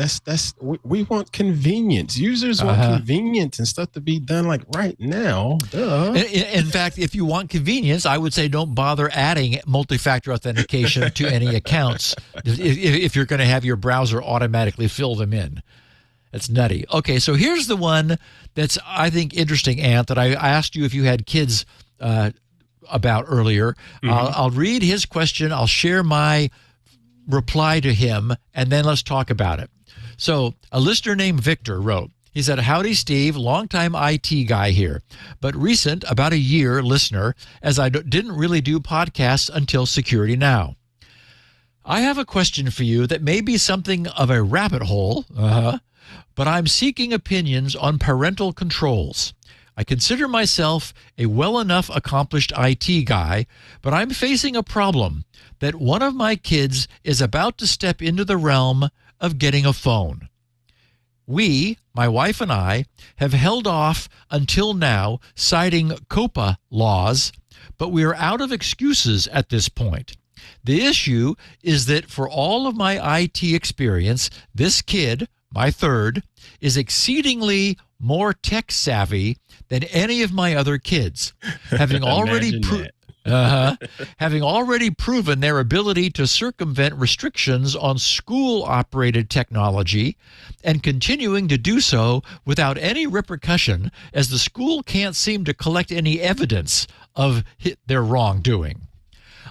we want convenience. Users want convenience and stuff to be done like right now. Duh. In fact, if you want convenience, I would say don't bother adding multi-factor authentication to any accounts if you're going to have your browser automatically fill them in. It's nutty. Okay, so here's the one that's, I think, interesting, Ant, that I asked you if you had kids about earlier. I'll read his question. I'll share my reply to him, and then let's talk about it. So a listener named Victor wrote, he said, "Howdy, Steve, longtime IT guy here, but recent, about a year listener, as I didn't really do podcasts until Security Now. I have a question for you that may be something of a rabbit hole, but I'm seeking opinions on parental controls. I consider myself a well enough accomplished IT guy, but I'm facing a problem that one of my kids is about to step into the realm of getting a phone. We, my wife and I, have held off until now, citing COPA laws, but we are out of excuses at this point. The issue is that for all of my IT experience, this kid, my third, is exceedingly more tech savvy than any of my other kids, having already proven their ability to circumvent restrictions on school-operated technology and continuing to do so without any repercussion, as the school can't seem to collect any evidence of their wrongdoing.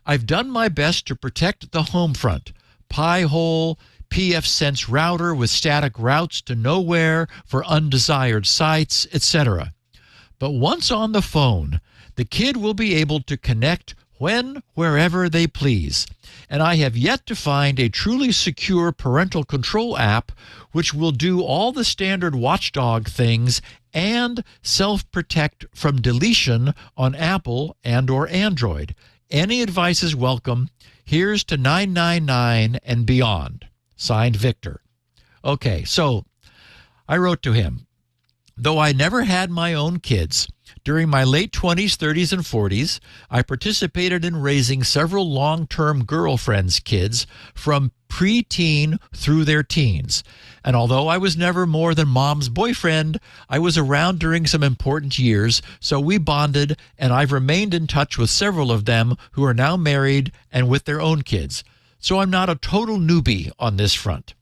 I've done my best to protect the home front, Pi-hole, pfSense router with static routes to nowhere for undesired sites, etc. But once on the phone, the kid will be able to connect wherever they please. And I have yet to find a truly secure parental control app which will do all the standard watchdog things and self-protect from deletion on Apple and or Android. Any advice is welcome. Here's to 999 and beyond. Signed, Victor. Okay, so I wrote to him. Though I never had my own kids, During my late 20s, 30s, and 40s, I participated in raising several long-term girlfriends' kids from preteen through their teens. And although I was never more than mom's boyfriend, I was around during some important years, so we bonded, and I've remained in touch with several of them who are now married and with their own kids. So I'm not a total newbie on this front.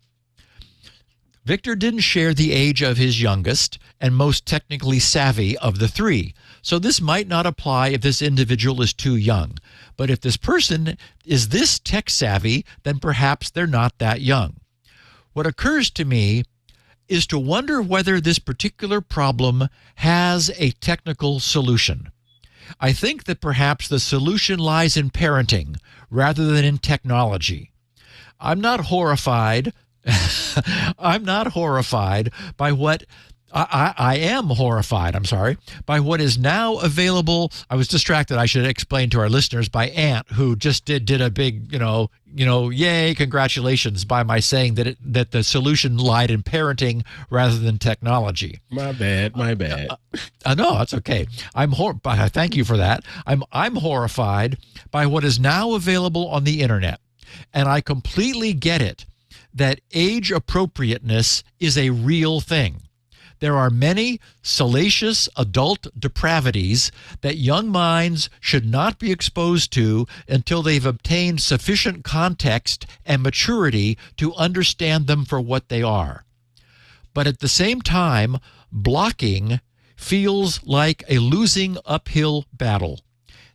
Victor didn't share the age of his youngest and most technically savvy of the three, so this might not apply if this individual is too young. But if this person is this tech savvy, then perhaps they're not that young. What occurs to me is to wonder whether this particular problem has a technical solution. I think that perhaps the solution lies in parenting rather than in technology. I'm not horrified by what I am horrified, by what is now available. I was distracted, I should explain to our listeners, by Ant, who just did a big, yay, congratulations, by my saying that the solution lied in parenting rather than technology. My bad. No, that's okay. Thank you for that. I'm horrified by what is now available on the internet, and I completely get it that age appropriateness is a real thing. There are many salacious adult depravities that young minds should not be exposed to until they've obtained sufficient context and maturity to understand them for what they are. But at the same time, blocking feels like a losing uphill battle.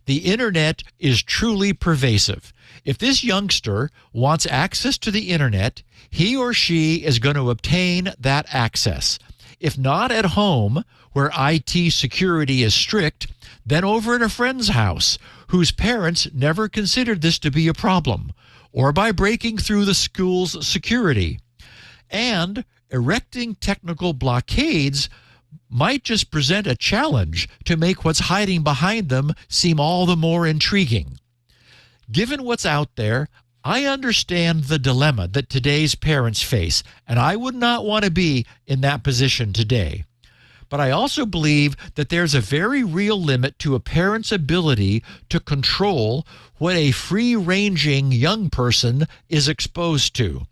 The internet is truly pervasive. If this youngster wants access to the internet, he or she is going to obtain that access. If not at home, where IT security is strict, then over at a friend's house, whose parents never considered this to be a problem, or by breaking through the school's security. And erecting technical blockades might just present a challenge to make what's hiding behind them seem all the more intriguing. Given what's out there, I understand the dilemma that today's parents face, and I would not want to be in that position today. But I also believe that there's a very real limit to a parent's ability to control what a free-ranging young person is exposed to.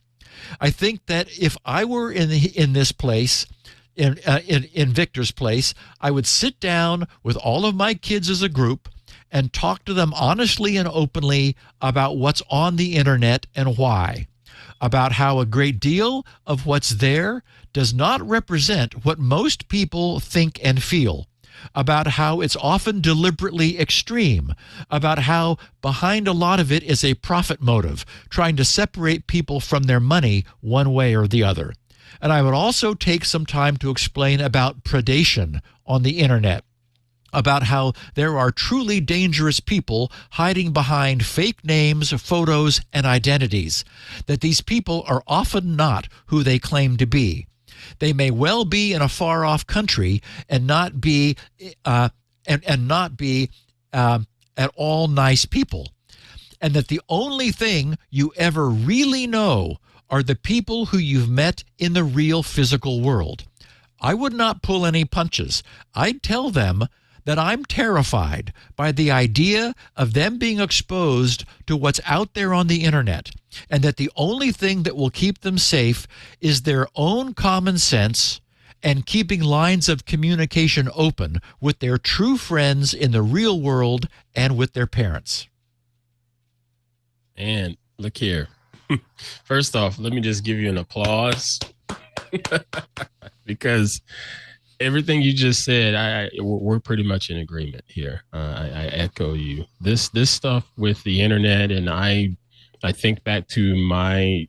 I think that if I were in this place, in Victor's place, I would sit down with all of my kids as a group and talk to them honestly and openly about what's on the internet and why, about how a great deal of what's there does not represent what most people think and feel, about how it's often deliberately extreme, about how behind a lot of it is a profit motive, trying to separate people from their money one way or the other. And I would also take some time to explain about predation on the internet, about how there are truly dangerous people hiding behind fake names, photos, and identities, that these people are often not who they claim to be. They may well be in a far-off country and not be at all nice people, and that the only thing you ever really know are the people who you've met in the real physical world. I would not pull any punches. I'd tell them that I'm terrified by the idea of them being exposed to what's out there on the internet, and that the only thing that will keep them safe is their own common sense and keeping lines of communication open with their true friends in the real world and with their parents. And look here. First off, let me just give you an applause because everything you just said, we're pretty much in agreement here. I echo you. This stuff with the internet, and I think back to my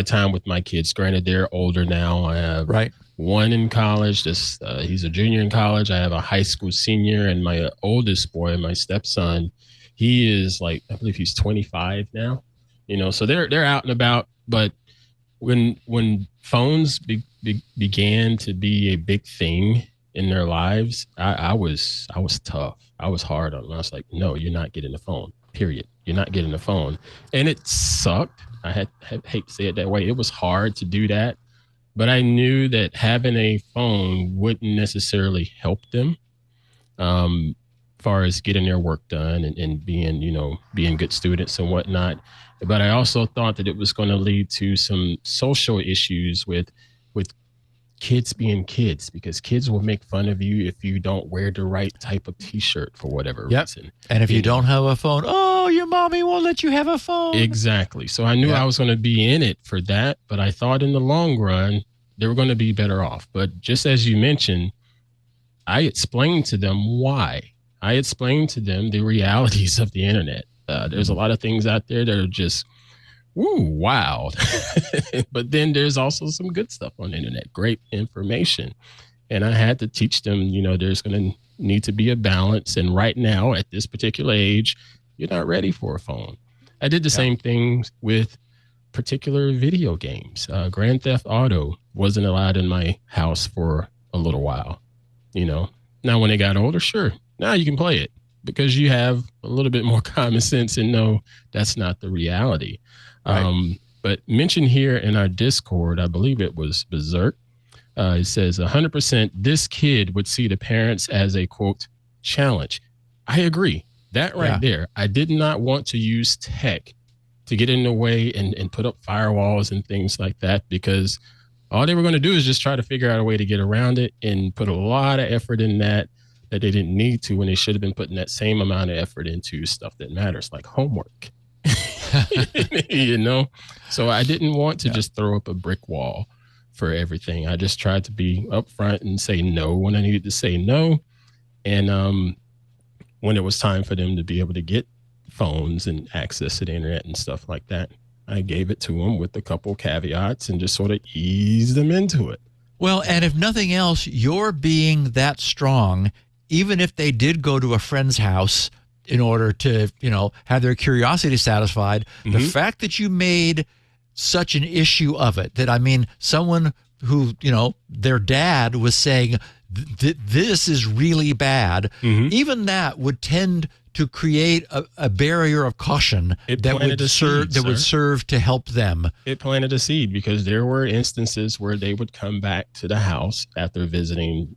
time with my kids. Granted, they're older now. I have one in college. He's a junior in college. I have a high school senior, and my oldest boy, my stepson, he is I believe he's 25 now. So they're out and about. But when phones began to be a big thing in their lives, I was tough. I was hard on them. I was like, no, you're not getting the phone, period. You're not getting the phone. And it sucked. I hate to say it that way. It was hard to do that, but I knew that having a phone wouldn't necessarily help them. far as getting their work done and being good students and whatnot. But I also thought that it was going to lead to some social issues with kids being kids, because kids will make fun of you if you don't wear the right type of T-shirt for whatever reason. And if you don't have a phone, oh, your mommy won't let you have a phone. Exactly. So I knew I was going to be in it for that, but I thought in the long run, they were going to be better off. But just as you mentioned, I explained to them why. I explained to them the realities of the internet. There's a lot of things out there that are just wow. But then there's also some good stuff on the internet, great information. And I had to teach them, there's going to need to be a balance. And right now, at this particular age, you're not ready for a phone. I did the same thing with particular video games. Grand Theft Auto wasn't allowed in my house for a little while. Now when they got older, sure, now you can play it because you have a little bit more common sense and know that's not the reality. Right. But mentioned here in our Discord, I believe it was Berserk. It says 100% this kid would see the parents as a, quote, challenge. I agree. That right there. I did not want to use tech to get in the way and put up firewalls and things like that, because all they were going to do is just try to figure out a way to get around it and put a lot of effort in that they didn't need to, when they should have been putting that same amount of effort into stuff that matters, like homework. So I didn't want to just throw up a brick wall for everything. I just tried to be upfront and say no when I needed to say no. And when it was time for them to be able to get phones and access to the internet and stuff like that, I gave it to them with a couple caveats and just sort of eased them into it. Well, and if nothing else, you're being that strong, even if they did go to a friend's house in order to, have their curiosity satisfied. The fact that you made such an issue of it, that, someone who, their dad was saying, this is really bad, even that would tend to create a barrier of caution that would serve to help them. It planted a seed, because there were instances where they would come back to the house after visiting,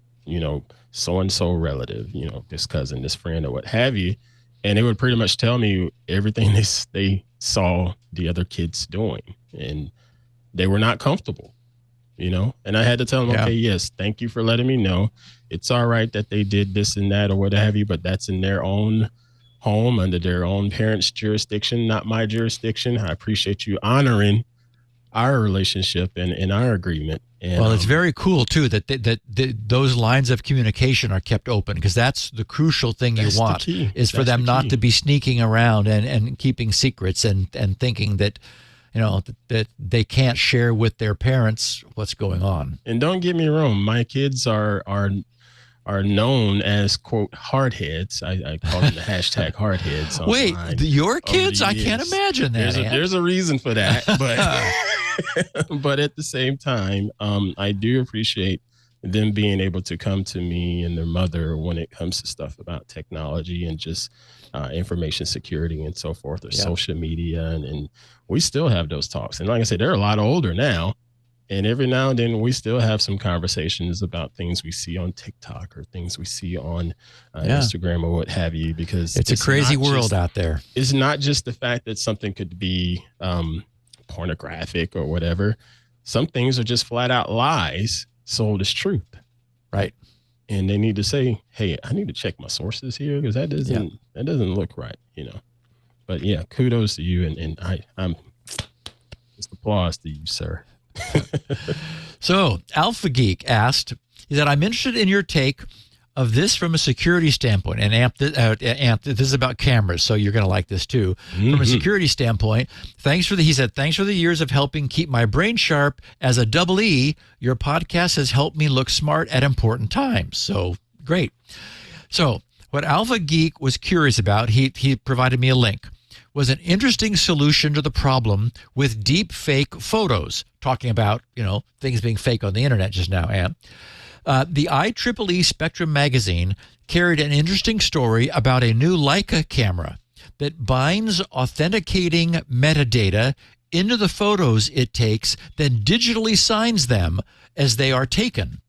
so-and-so relative, this cousin, this friend, or what have you. And they would pretty much tell me everything they saw the other kids doing, and they were not comfortable, and I had to tell them, okay, yes, thank you for letting me know. It's all right that they did this and that or what have you, but that's in their own home under their own parents' jurisdiction, not my jurisdiction. I appreciate you honoring our relationship and our agreement. And, well, it's very cool too that those lines of communication are kept open, because that's the crucial thing you want, is for them not to be sneaking around and keeping secrets and thinking that, that they can't share with their parents what's going on. And don't get me wrong, my kids are known as, quote, hardheads. I call them the hashtag hardheads. Wait, your kids? I can't imagine that. There's a reason for that, but but at the same time, I do appreciate them being able to come to me and their mother when it comes to stuff about technology and just information security and so forth, or social media, and we still have those talks. And like I said, they're a lot older now. And every now and then we still have some conversations about things we see on TikTok or things we see on Instagram or what have you, because it's a crazy world out there. It's not just the fact that something could be pornographic or whatever. Some things are just flat out lies sold as truth. Right. And they need to say, hey, I need to check my sources here, because that doesn't look right, But yeah, kudos to you. And I'm just applause to you, sir. So Alpha Geek asked, he said, I'm interested in your take of this from a security standpoint. And Amp, this is about cameras, so you're going to like this too. From a security standpoint, he said, thanks for the years of helping keep my brain sharp. As a double E, your podcast has helped me look smart at important times. So great. So what Alpha Geek was curious about, he provided me a link, was an interesting solution to the problem with deep fake photos, talking about, things being fake on the internet just now, Ann. The IEEE Spectrum magazine carried an interesting story about a new Leica camera that binds authenticating metadata into the photos it takes, then digitally signs them as they are taken.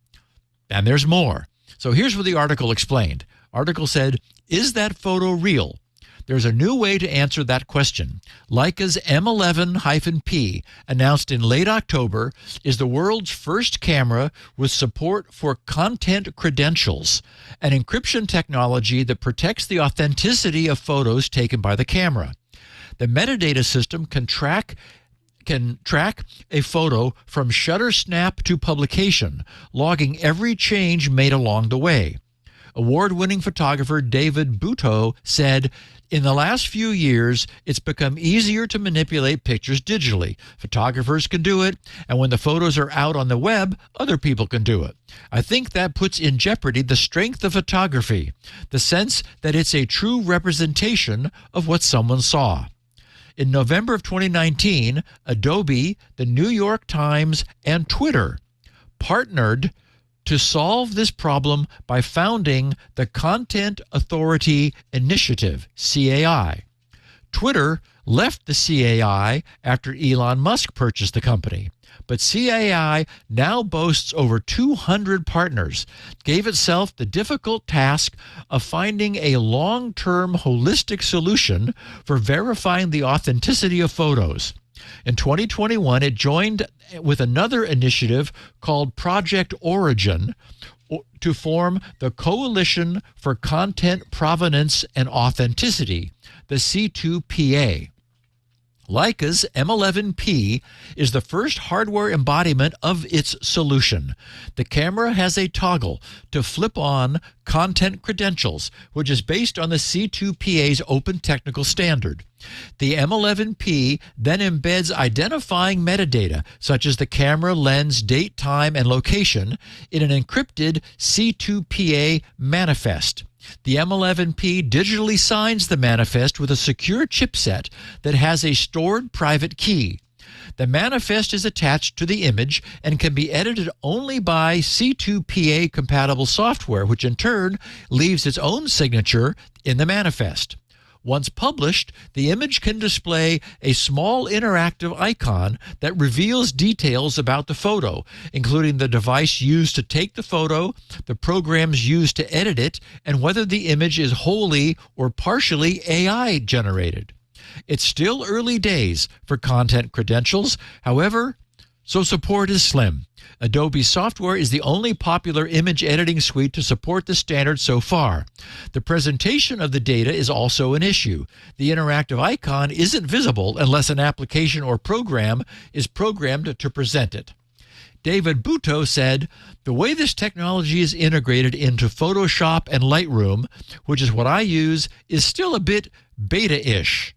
And there's more. So here's what the article explained. Article said, is that photo real? There's a new way to answer that question. Leica's M11-P, announced in late October, is the world's first camera with support for content credentials, an encryption technology that protects the authenticity of photos taken by the camera. The metadata system can track a photo from shutter snap to publication, logging every change made along the way. Award-winning photographer David Butow said, in the last few years, it's become easier to manipulate pictures digitally. Photographers can do it, and when the photos are out on the web, other people can do it. I think that puts in jeopardy the strength of photography, the sense that it's a true representation of what someone saw. In November of 2019, Adobe, the New York Times, and Twitter partnered to solve this problem by founding the Content Authority Initiative, CAI. Twitter left the CAI after Elon Musk purchased the company, but CAI now boasts over 200 partners, gave itself the difficult task of finding a long-term holistic solution for verifying the authenticity of photos. In 2021, it joined with another initiative called Project Origin to form the Coalition for Content Provenance and Authenticity, the C2PA. Leica's M11P is the first hardware embodiment of its solution. The camera has a toggle to flip on content credentials, which is based on the C2PA's open technical standard. The M11P then embeds identifying metadata, such as the camera, lens, date, time, and location, in an encrypted C2PA manifest. The M11P digitally signs the manifest with a secure chipset that has a stored private key. The manifest is attached to the image and can be edited only by C2PA-compatible software, which in turn leaves its own signature in the manifest. Once published, the image can display a small interactive icon that reveals details about the photo, including the device used to take the photo, the programs used to edit it, and whether the image is wholly or partially AI generated. It's still early days for content credentials, however, so support is slim. Adobe software is the only popular image editing suite to support the standard so far. The presentation of the data is also an issue. The interactive icon isn't visible unless an application or program is programmed to present it. David Butow said, the way this technology is integrated into Photoshop and Lightroom, which is what I use, is still a bit beta-ish.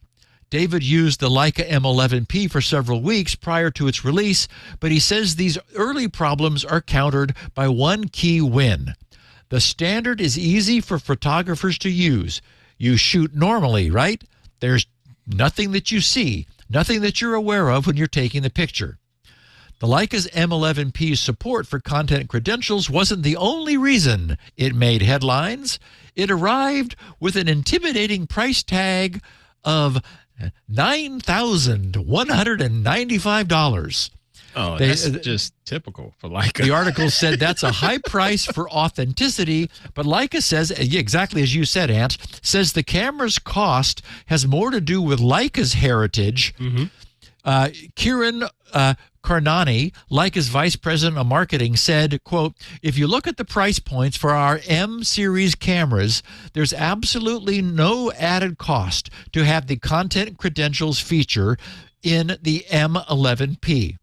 David used the Leica M11P for several weeks prior to its release, but he says these early problems are countered by one key win. The standard is easy for photographers to use. You shoot normally, right? There's nothing that you see, nothing that you're aware of when you're taking the picture. The Leica's M11P's support for content credentials wasn't the only reason it made headlines. It arrived with an intimidating price tag of $9,195. Oh, that's just typical for Leica. The article said that's a high price for authenticity, but Leica says, exactly as you said, Ant, says the camera's cost has more to do with Leica's heritage. Mm-hmm. Kiran Karnani, Leica's vice president of marketing, said, quote, if you look at the price points for our M series cameras, there's absolutely no added cost to have the content credentials feature in the M11P.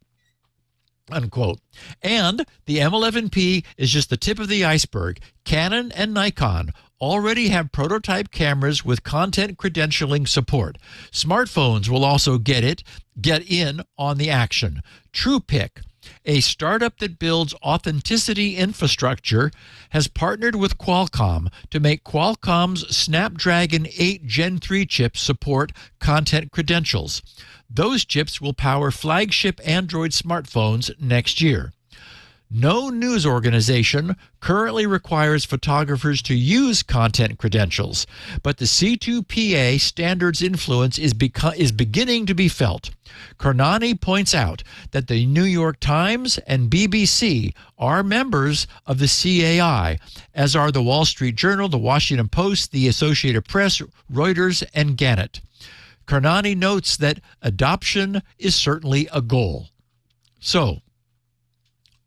Unquote. And the M11P is just the tip of the iceberg. Canon and Nikon already have prototype cameras with content credentialing support. Smartphones will also get in on the action. TruePic, a startup that builds authenticity infrastructure, has partnered with Qualcomm to make Qualcomm's Snapdragon 8 Gen 3 chips support content credentials. Those chips will power flagship Android smartphones next year. No news organization currently requires photographers to use content credentials, but the C2PA standards influence is beginning to be felt. Karnani points out that the New York Times and BBC are members of the CAI, as are the Wall Street Journal, the Washington Post, the Associated Press, Reuters, and Gannett. Karnani notes that adoption is certainly a goal. So,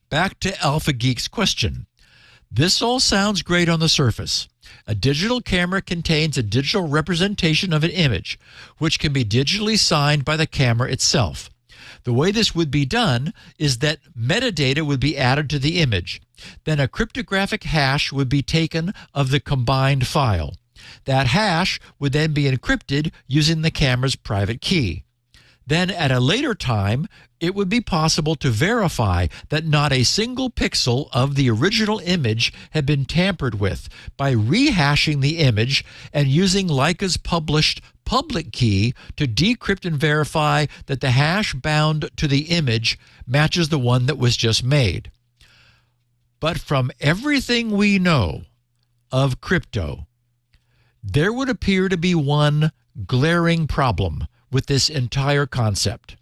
back to Alpha Geek's question. This all sounds great on the surface. A digital camera contains a digital representation of an image, which can be digitally signed by the camera itself. The way this would be done is that metadata would be added to the image. Then a cryptographic hash would be taken of the combined file. That hash would then be encrypted using the camera's private key. Then at a later time, it would be possible to verify that not a single pixel of the original image had been tampered with by rehashing the image and using Leica's published public key to decrypt and verify that the hash bound to the image matches the one that was just made. But from everything we know of crypto, there would appear to be one glaring problem with this entire concept.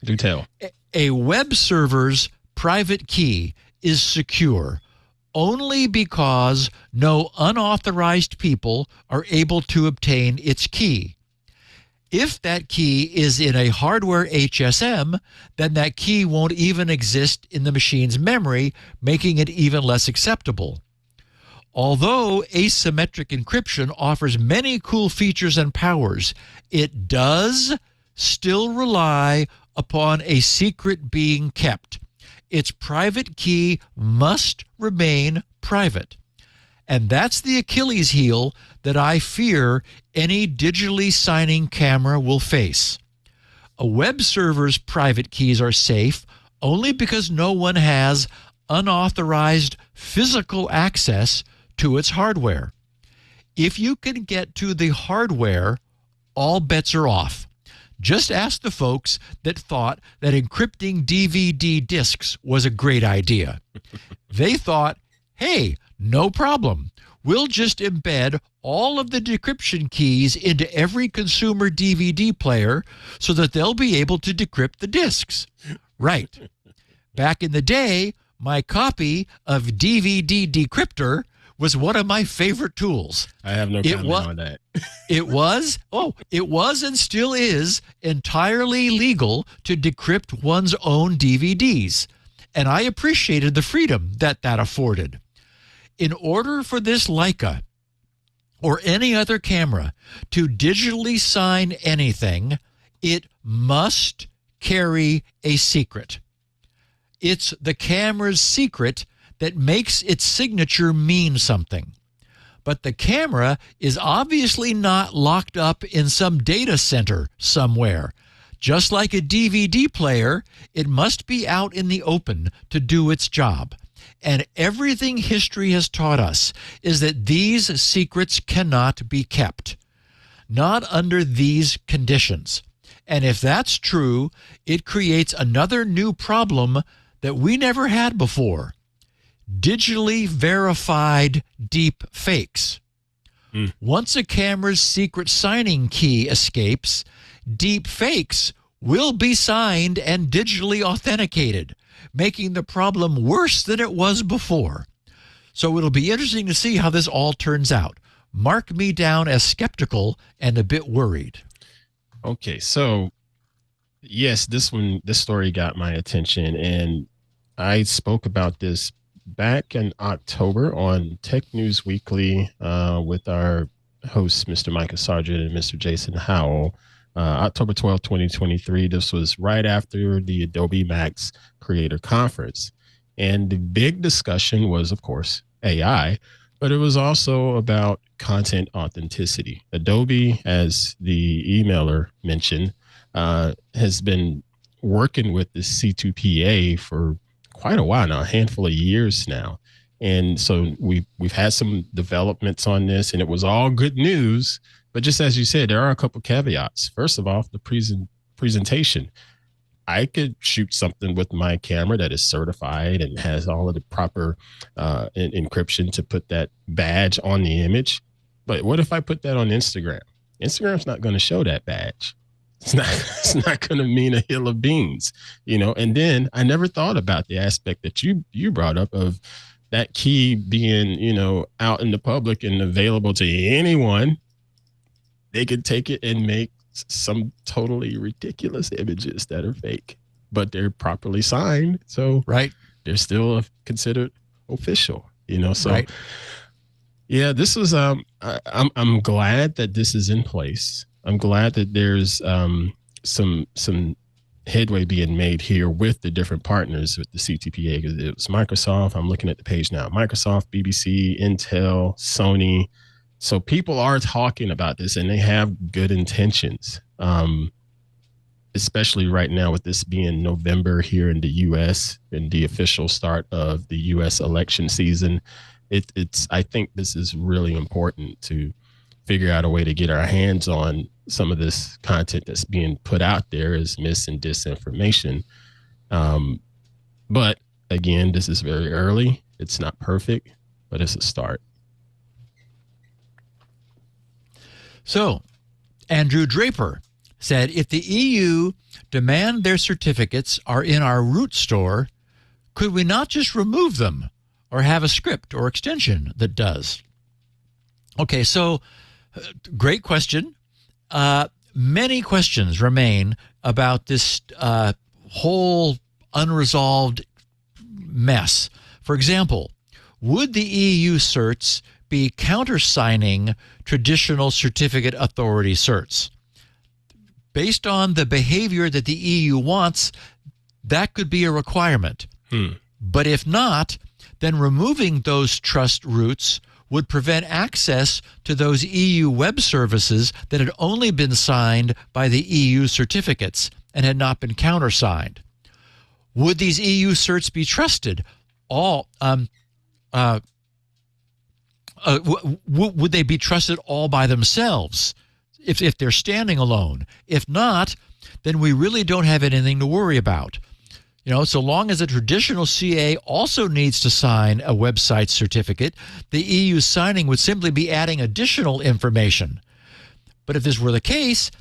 Do tell. A web server's private key is secure only because no unauthorized people are able to obtain its key. If that key is in a hardware HSM, then that key won't even exist in the machine's memory, making it even less acceptable. Although asymmetric encryption offers many cool features and powers, it does still rely upon a secret being kept. Its private key must remain private. And that's the Achilles heel that I fear any digitally signing camera will face. A web server's private keys are safe only because no one has unauthorized physical access to its hardware. If you can get to the hardware, all bets are off. Just ask the folks that thought that encrypting DVD discs was a great idea. They thought, hey, no problem. We'll just embed all of the decryption keys into every consumer DVD player so that they'll be able to decrypt the discs. Right. Back in the day, my copy of DVD Decryptor was one of my favorite tools. I have no comment on that. It was and still is entirely legal to decrypt one's own DVDs. And I appreciated the freedom that afforded. In order for this Leica or any other camera to digitally sign anything, it must carry a secret. It's the camera's secret that makes its signature mean something. But the camera is obviously not locked up in some data center somewhere. Just like a DVD player, it must be out in the open to do its job. And everything history has taught us is that these secrets cannot be kept. Not under these conditions. And if that's true, it creates another new problem that we never had before. Digitally verified deep fakes. Once a camera's secret signing key escapes, deep fakes will be signed and digitally authenticated, making the problem worse than it was before. So it'll be interesting to see how this all turns out. Mark me down as skeptical and a bit worried. Okay, so yes, this story got my attention, and I spoke about this back in October on Tech News Weekly with our hosts, Mr. Micah Sargent and Mr. Jason Howell. October 12, 2023. This was right after the Adobe Max Creator Conference. And the big discussion was, of course, AI, but it was also about content authenticity. Adobe, as the emailer mentioned, has been working with the C2PA for quite a while now, a handful of years now. And so we've had some developments on this, and it was all good news. But just as you said, there are a couple caveats. First of all, the presentation. I could shoot something with my camera that is certified and has all of the proper encryption to put that badge on the image. But what if I put that on Instagram? Instagram's not going to show that badge. It's not going to mean a hill of beans, And then I never thought about the aspect that you brought up of that key being, out in the public and available to anyone. They could take it and make some totally ridiculous images that are fake, but they're properly signed. So they're still considered official, So right. Yeah, this was, I'm glad that this is in place. I'm glad that there's some headway being made here with the different partners with the CTPA, because it was Microsoft. I'm looking at the page now. Microsoft, BBC, Intel, Sony. So people are talking about this and they have good intentions, especially right now with this being November here in the U.S. and the official start of the U.S. election season. I think this is really important to figure out a way to get our hands on some of this content that's being put out there as mis and disinformation. But again, this is very early. It's not perfect, but it's a start. So, Andrew Draper said, if the EU demand their certificates are in our root store, could we not just remove them or have a script or extension that does? Okay, so great question. Many questions remain about this whole unresolved mess. For example, would the EU certs be countersigning traditional certificate authority certs? Based on the behavior that the EU wants, that could be a requirement. But if not, then removing those trust roots would prevent access to those EU web services that had only been signed by the EU certificates and had not been countersigned. Would these EU certs be trusted? Would they be trusted all by themselves if they're standing alone? If not, then we really don't have anything to worry about. So long as a traditional CA also needs to sign a website certificate, the EU signing would simply be adding additional information. But if this were the case,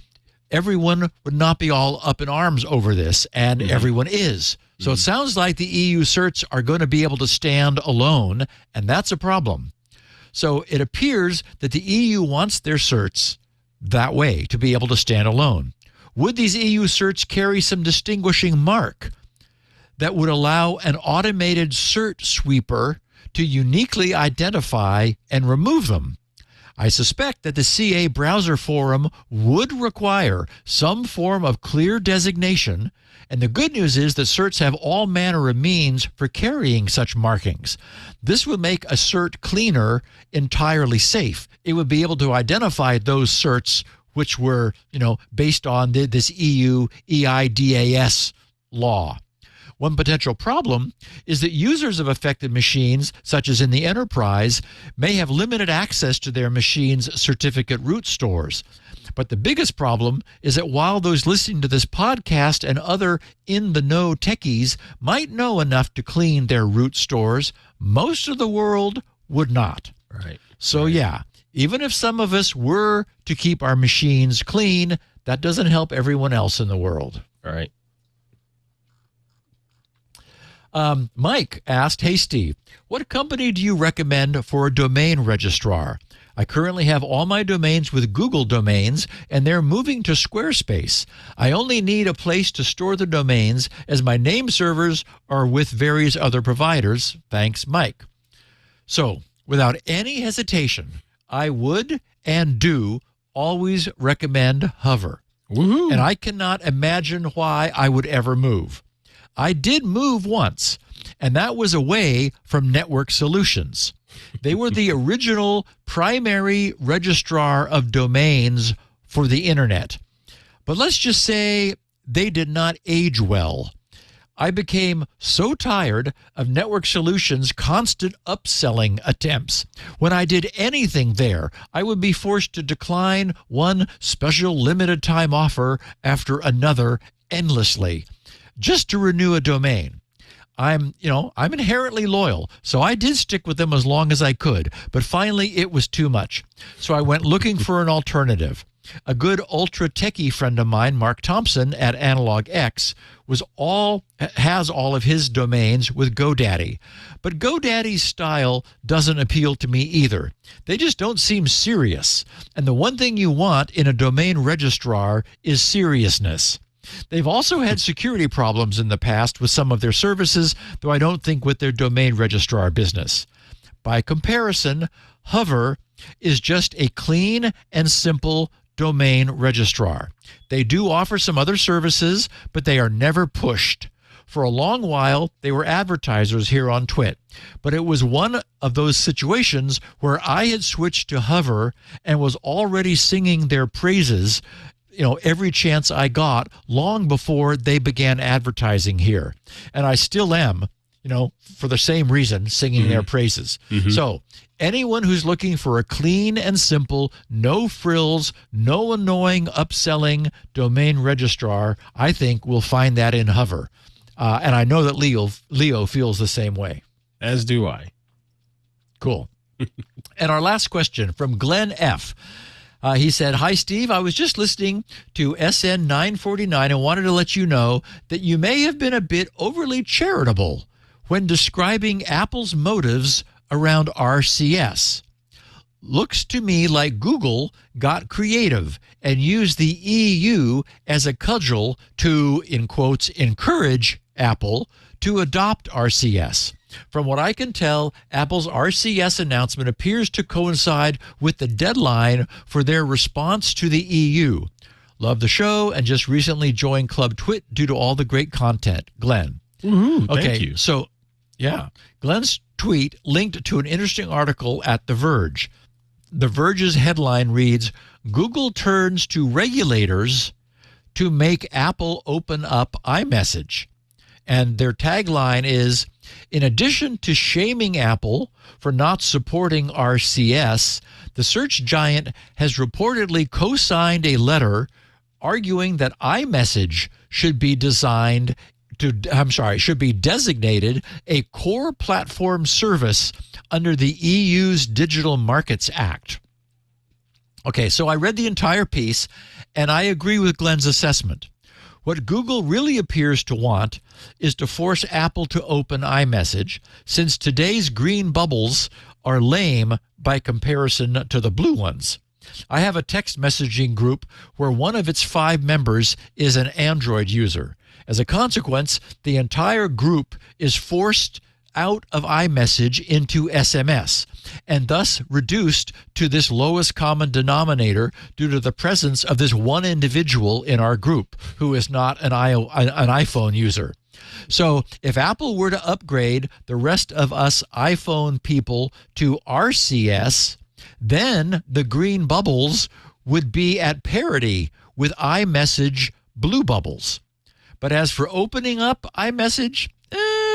everyone would not be all up in arms over this, and everyone is. So it sounds like the EU certs are going to be able to stand alone, and that's a problem. So it appears that the EU wants their certs that way, to be able to stand alone. Would these EU certs carry some distinguishing mark that would allow an automated cert sweeper to uniquely identify and remove them? I suspect that the CA Browser Forum would require some form of clear designation, and the good news is that certs have all manner of means for carrying such markings. This would make a cert cleaner entirely safe. It would be able to identify those certs which were, based on this EU EIDAS law. One potential problem is that users of affected machines, such as in the enterprise, may have limited access to their machine's certificate root stores. But the biggest problem is that while those listening to this podcast and other in-the-know techies might know enough to clean their root stores, most of the world would not. Right. So yeah, even if some of us were to keep our machines clean, that doesn't help everyone else in the world. All right. Mike asked, hey, Steve, what company do you recommend for a domain registrar? I currently have all my domains with Google Domains, and they're moving to Squarespace. I only need a place to store the domains, as my name servers are with various other providers. Thanks, Mike. So, without any hesitation, I would and do always recommend Hover. Woohoo. And I cannot imagine why I would ever move. I did move once, and that was away from Network Solutions. They were the original primary registrar of domains for the internet. But let's just say they did not age well. I became so tired of Network Solutions' constant upselling attempts. When I did anything there, I would be forced to decline one special limited time offer after another endlessly. just to renew a domain. I'm inherently loyal, so I did stick with them as long as I could, but finally it was too much. So I went looking for an alternative. A good ultra techie friend of mine, Mark Thompson at Analog X, has all of his domains with GoDaddy. But GoDaddy's style doesn't appeal to me either. They just don't seem serious. And the one thing you want in a domain registrar is seriousness. They've also had security problems in the past with some of their services, though I don't think with their domain registrar business. By comparison, Hover is just a clean and simple domain registrar. They do offer some other services, but they are never pushed. For a long while, they were advertisers here on TWiT, but it was one of those situations where I had switched to Hover and was already singing their praises every chance I got long before they began advertising here. And I still am, for the same reason, singing their praises. So anyone who's looking for a clean and simple, no frills, no annoying upselling domain registrar, I think will find that in Hover. And I know that Leo feels the same way. As do I. Cool. And our last question from Glenn F. He said, "Hi, Steve. I was just listening to SN 949 and wanted to let you know that you may have been a bit overly charitable when describing Apple's motives around RCS. Looks to me like Google got creative and used the EU as a cudgel to, in quotes, encourage Apple to adopt RCS. From what I can tell, Apple's RCS announcement appears to coincide with the deadline for their response to the EU. Love the show and just recently joined Club TWiT due to all the great content. Glenn." Thank you. So, yeah, Glenn's tweet linked to an interesting article at The Verge. The Verge's headline reads, "Google turns to regulators to make Apple open up iMessage." And their tagline is, "In addition to shaming Apple for not supporting RCS, the search giant has reportedly co-signed a letter arguing that iMessage should be designated a core platform service under the EU's Digital Markets Act." Okay, so I read the entire piece, and I agree with Glenn's assessment. What Google really appears to want is to force Apple to open iMessage, since today's green bubbles are lame by comparison to the blue ones. I have a text messaging group where one of its 5 members is an Android user. As a consequence, the entire group is forced out of iMessage into SMS, and thus reduced to this lowest common denominator due to the presence of this one individual in our group who is not an iPhone user. So if Apple were to upgrade the rest of us iPhone people to RCS, then the green bubbles would be at parity with iMessage blue bubbles. But as for opening up iMessage,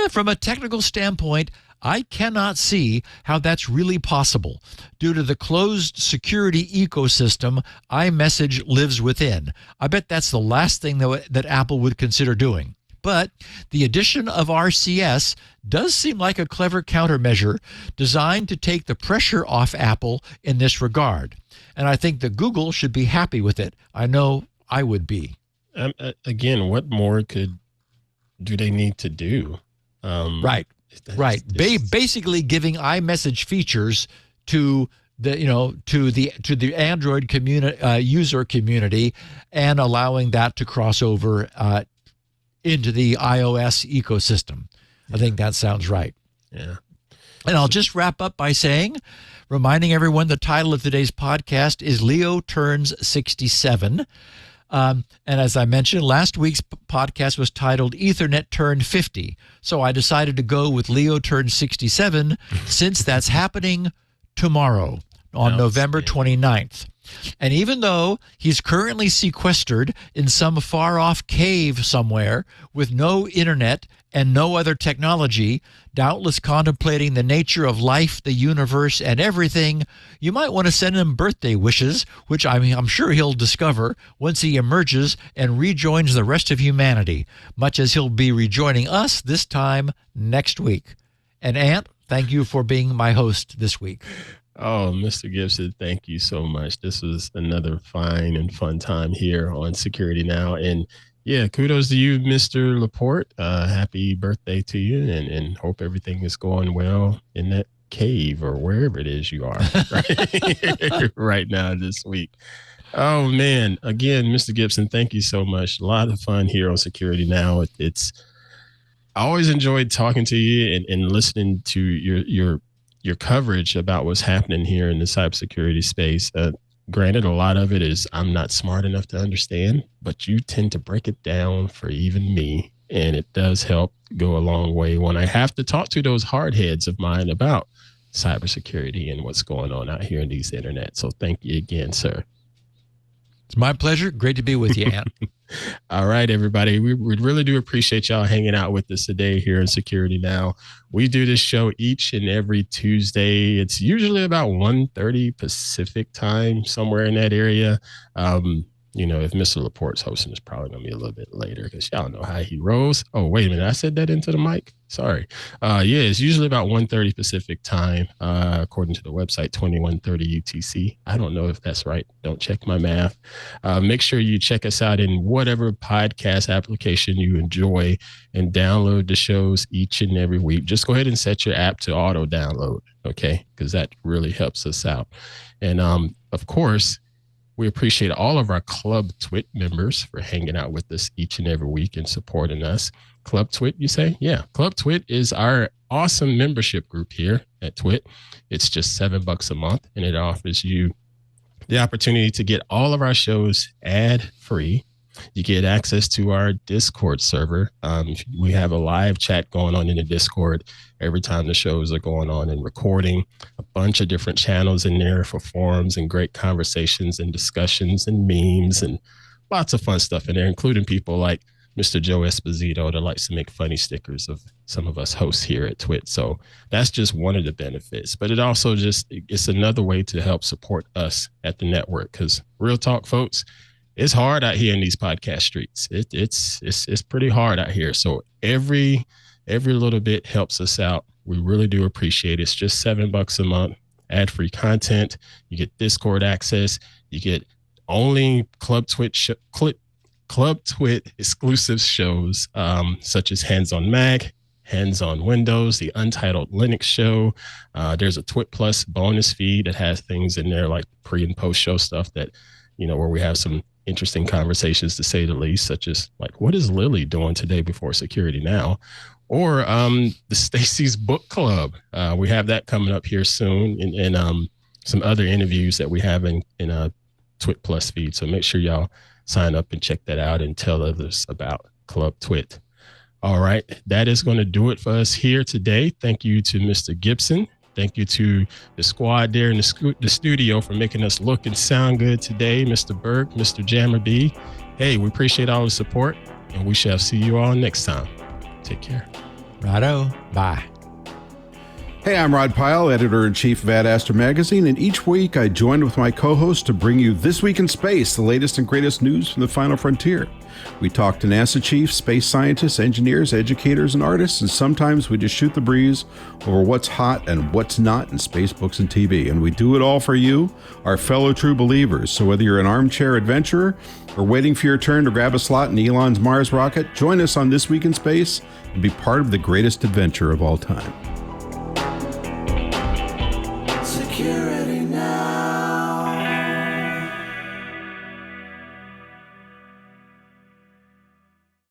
from a technical standpoint, I cannot see how that's really possible due to the closed security ecosystem iMessage lives within. I bet that's the last thing that Apple would consider doing. But the addition of RCS does seem like a clever countermeasure designed to take the pressure off Apple in this regard. And I think that Google should be happy with it. I know I would be. Again, what more do they need to do? Right. Basically giving iMessage features to the Android user community and allowing that to cross over into the iOS ecosystem. I think that sounds right. Yeah. And I'll just wrap up by reminding everyone the title of today's podcast is Leo Turns 67. And as I mentioned, last week's podcast was titled Ethernet Turned 50. So I decided to go with Leo Turned 67 since that's happening tomorrow. on November 29th. And even though he's currently sequestered in some far-off cave somewhere with no internet and no other technology, doubtless contemplating the nature of life, the universe, and everything, you might want to send him birthday wishes, which I'm sure he'll discover once he emerges and rejoins the rest of humanity, much as he'll be rejoining us this time next week. And Ant, thank you for being my host this week. Oh, Mr. Gibson, thank you so much. This was another fine and fun time here on Security Now. And yeah, kudos to you, Mr. Laporte. Happy birthday to you, and hope everything is going well in that cave or wherever it is you are right now this week. Oh, man. Again, Mr. Gibson, thank you so much. A lot of fun here on Security Now. I always enjoyed talking to you and listening to your coverage about what's happening here in the cybersecurity space. Granted, a lot of it is I'm not smart enough to understand, but you tend to break it down for even me. And it does help go a long way when I have to talk to those hard heads of mine about cybersecurity and what's going on out here in these internet. So thank you again, sir. It's my pleasure. Great to be with you, Ant. All right, everybody. We really do appreciate y'all hanging out with us today here in Security Now. We do this show each and every Tuesday. It's usually about 1:30 Pacific time, somewhere in that area. If Mr. Laporte's hosting, it's probably going to be a little bit later because y'all know how he rolls. Oh, wait a minute. I said that into the mic. Sorry. It's usually about 1:30 Pacific time, according to the website, 21:30 UTC. I don't know if that's right. Don't check my math. Make sure you check us out in whatever podcast application you enjoy and download the shows each and every week. Just go ahead and set your app to auto download, okay? Because that really helps us out. And of course, we appreciate all of our Club TWiT members for hanging out with us each and every week and supporting us. Club TWiT, you say? Yeah. Club TWiT is our awesome membership group here at TWiT. It's just $7 a month, and it offers you the opportunity to get all of our shows ad-free. You get access to our Discord server. We have a live chat going on in the Discord every time the shows are going on and recording. A bunch of different channels in there for forums and great conversations and discussions and memes and lots of fun stuff in there, including people like Mr. Joe Esposito that likes to make funny stickers of some of us hosts here at TWiT. So that's just one of the benefits. But it also it's another way to help support us at the network because real talk, folks, it's hard out here in these podcast streets. It's pretty hard out here. So every little bit helps us out. We really do appreciate it. It's just $7 a month, ad-free content. You get Discord access. You get only Club TWiT exclusive shows, such as Hands on Mac, Hands on Windows, the Untitled Linux show. There's a TWiT Plus bonus feed that has things in there like pre and post show stuff that, where we have some interesting conversations to say the least, such as like, what is Lily doing today before Security Now? Or the Stacy's Book Club. We have that coming up here soon, and some other interviews that we have in a TWiT Plus feed. So make sure y'all sign up and check that out and tell others about Club TWiT. All right, that is going to do it for us here today. Thank you to Mr. Gibson. Thank you to the squad there in the studio for making us look and sound good today. Mr. Berg, Mr. Jammer B. Hey, we appreciate all the support, and we shall see you all next time. Take care. Righto. Bye. Hey, I'm Rod Pyle, editor-in-chief of AdAster Magazine, and each week I join with my co-host to bring you This Week in Space, the latest and greatest news from the final frontier. We talk to NASA chiefs, space scientists, engineers, educators, and artists, and sometimes we just shoot the breeze over what's hot and what's not in space, books, and TV. And we do it all for you, our fellow true believers. So whether you're an armchair adventurer or waiting for your turn to grab a slot in Elon's Mars rocket, join us on This Week in Space and be part of the greatest adventure of all time. Security Now.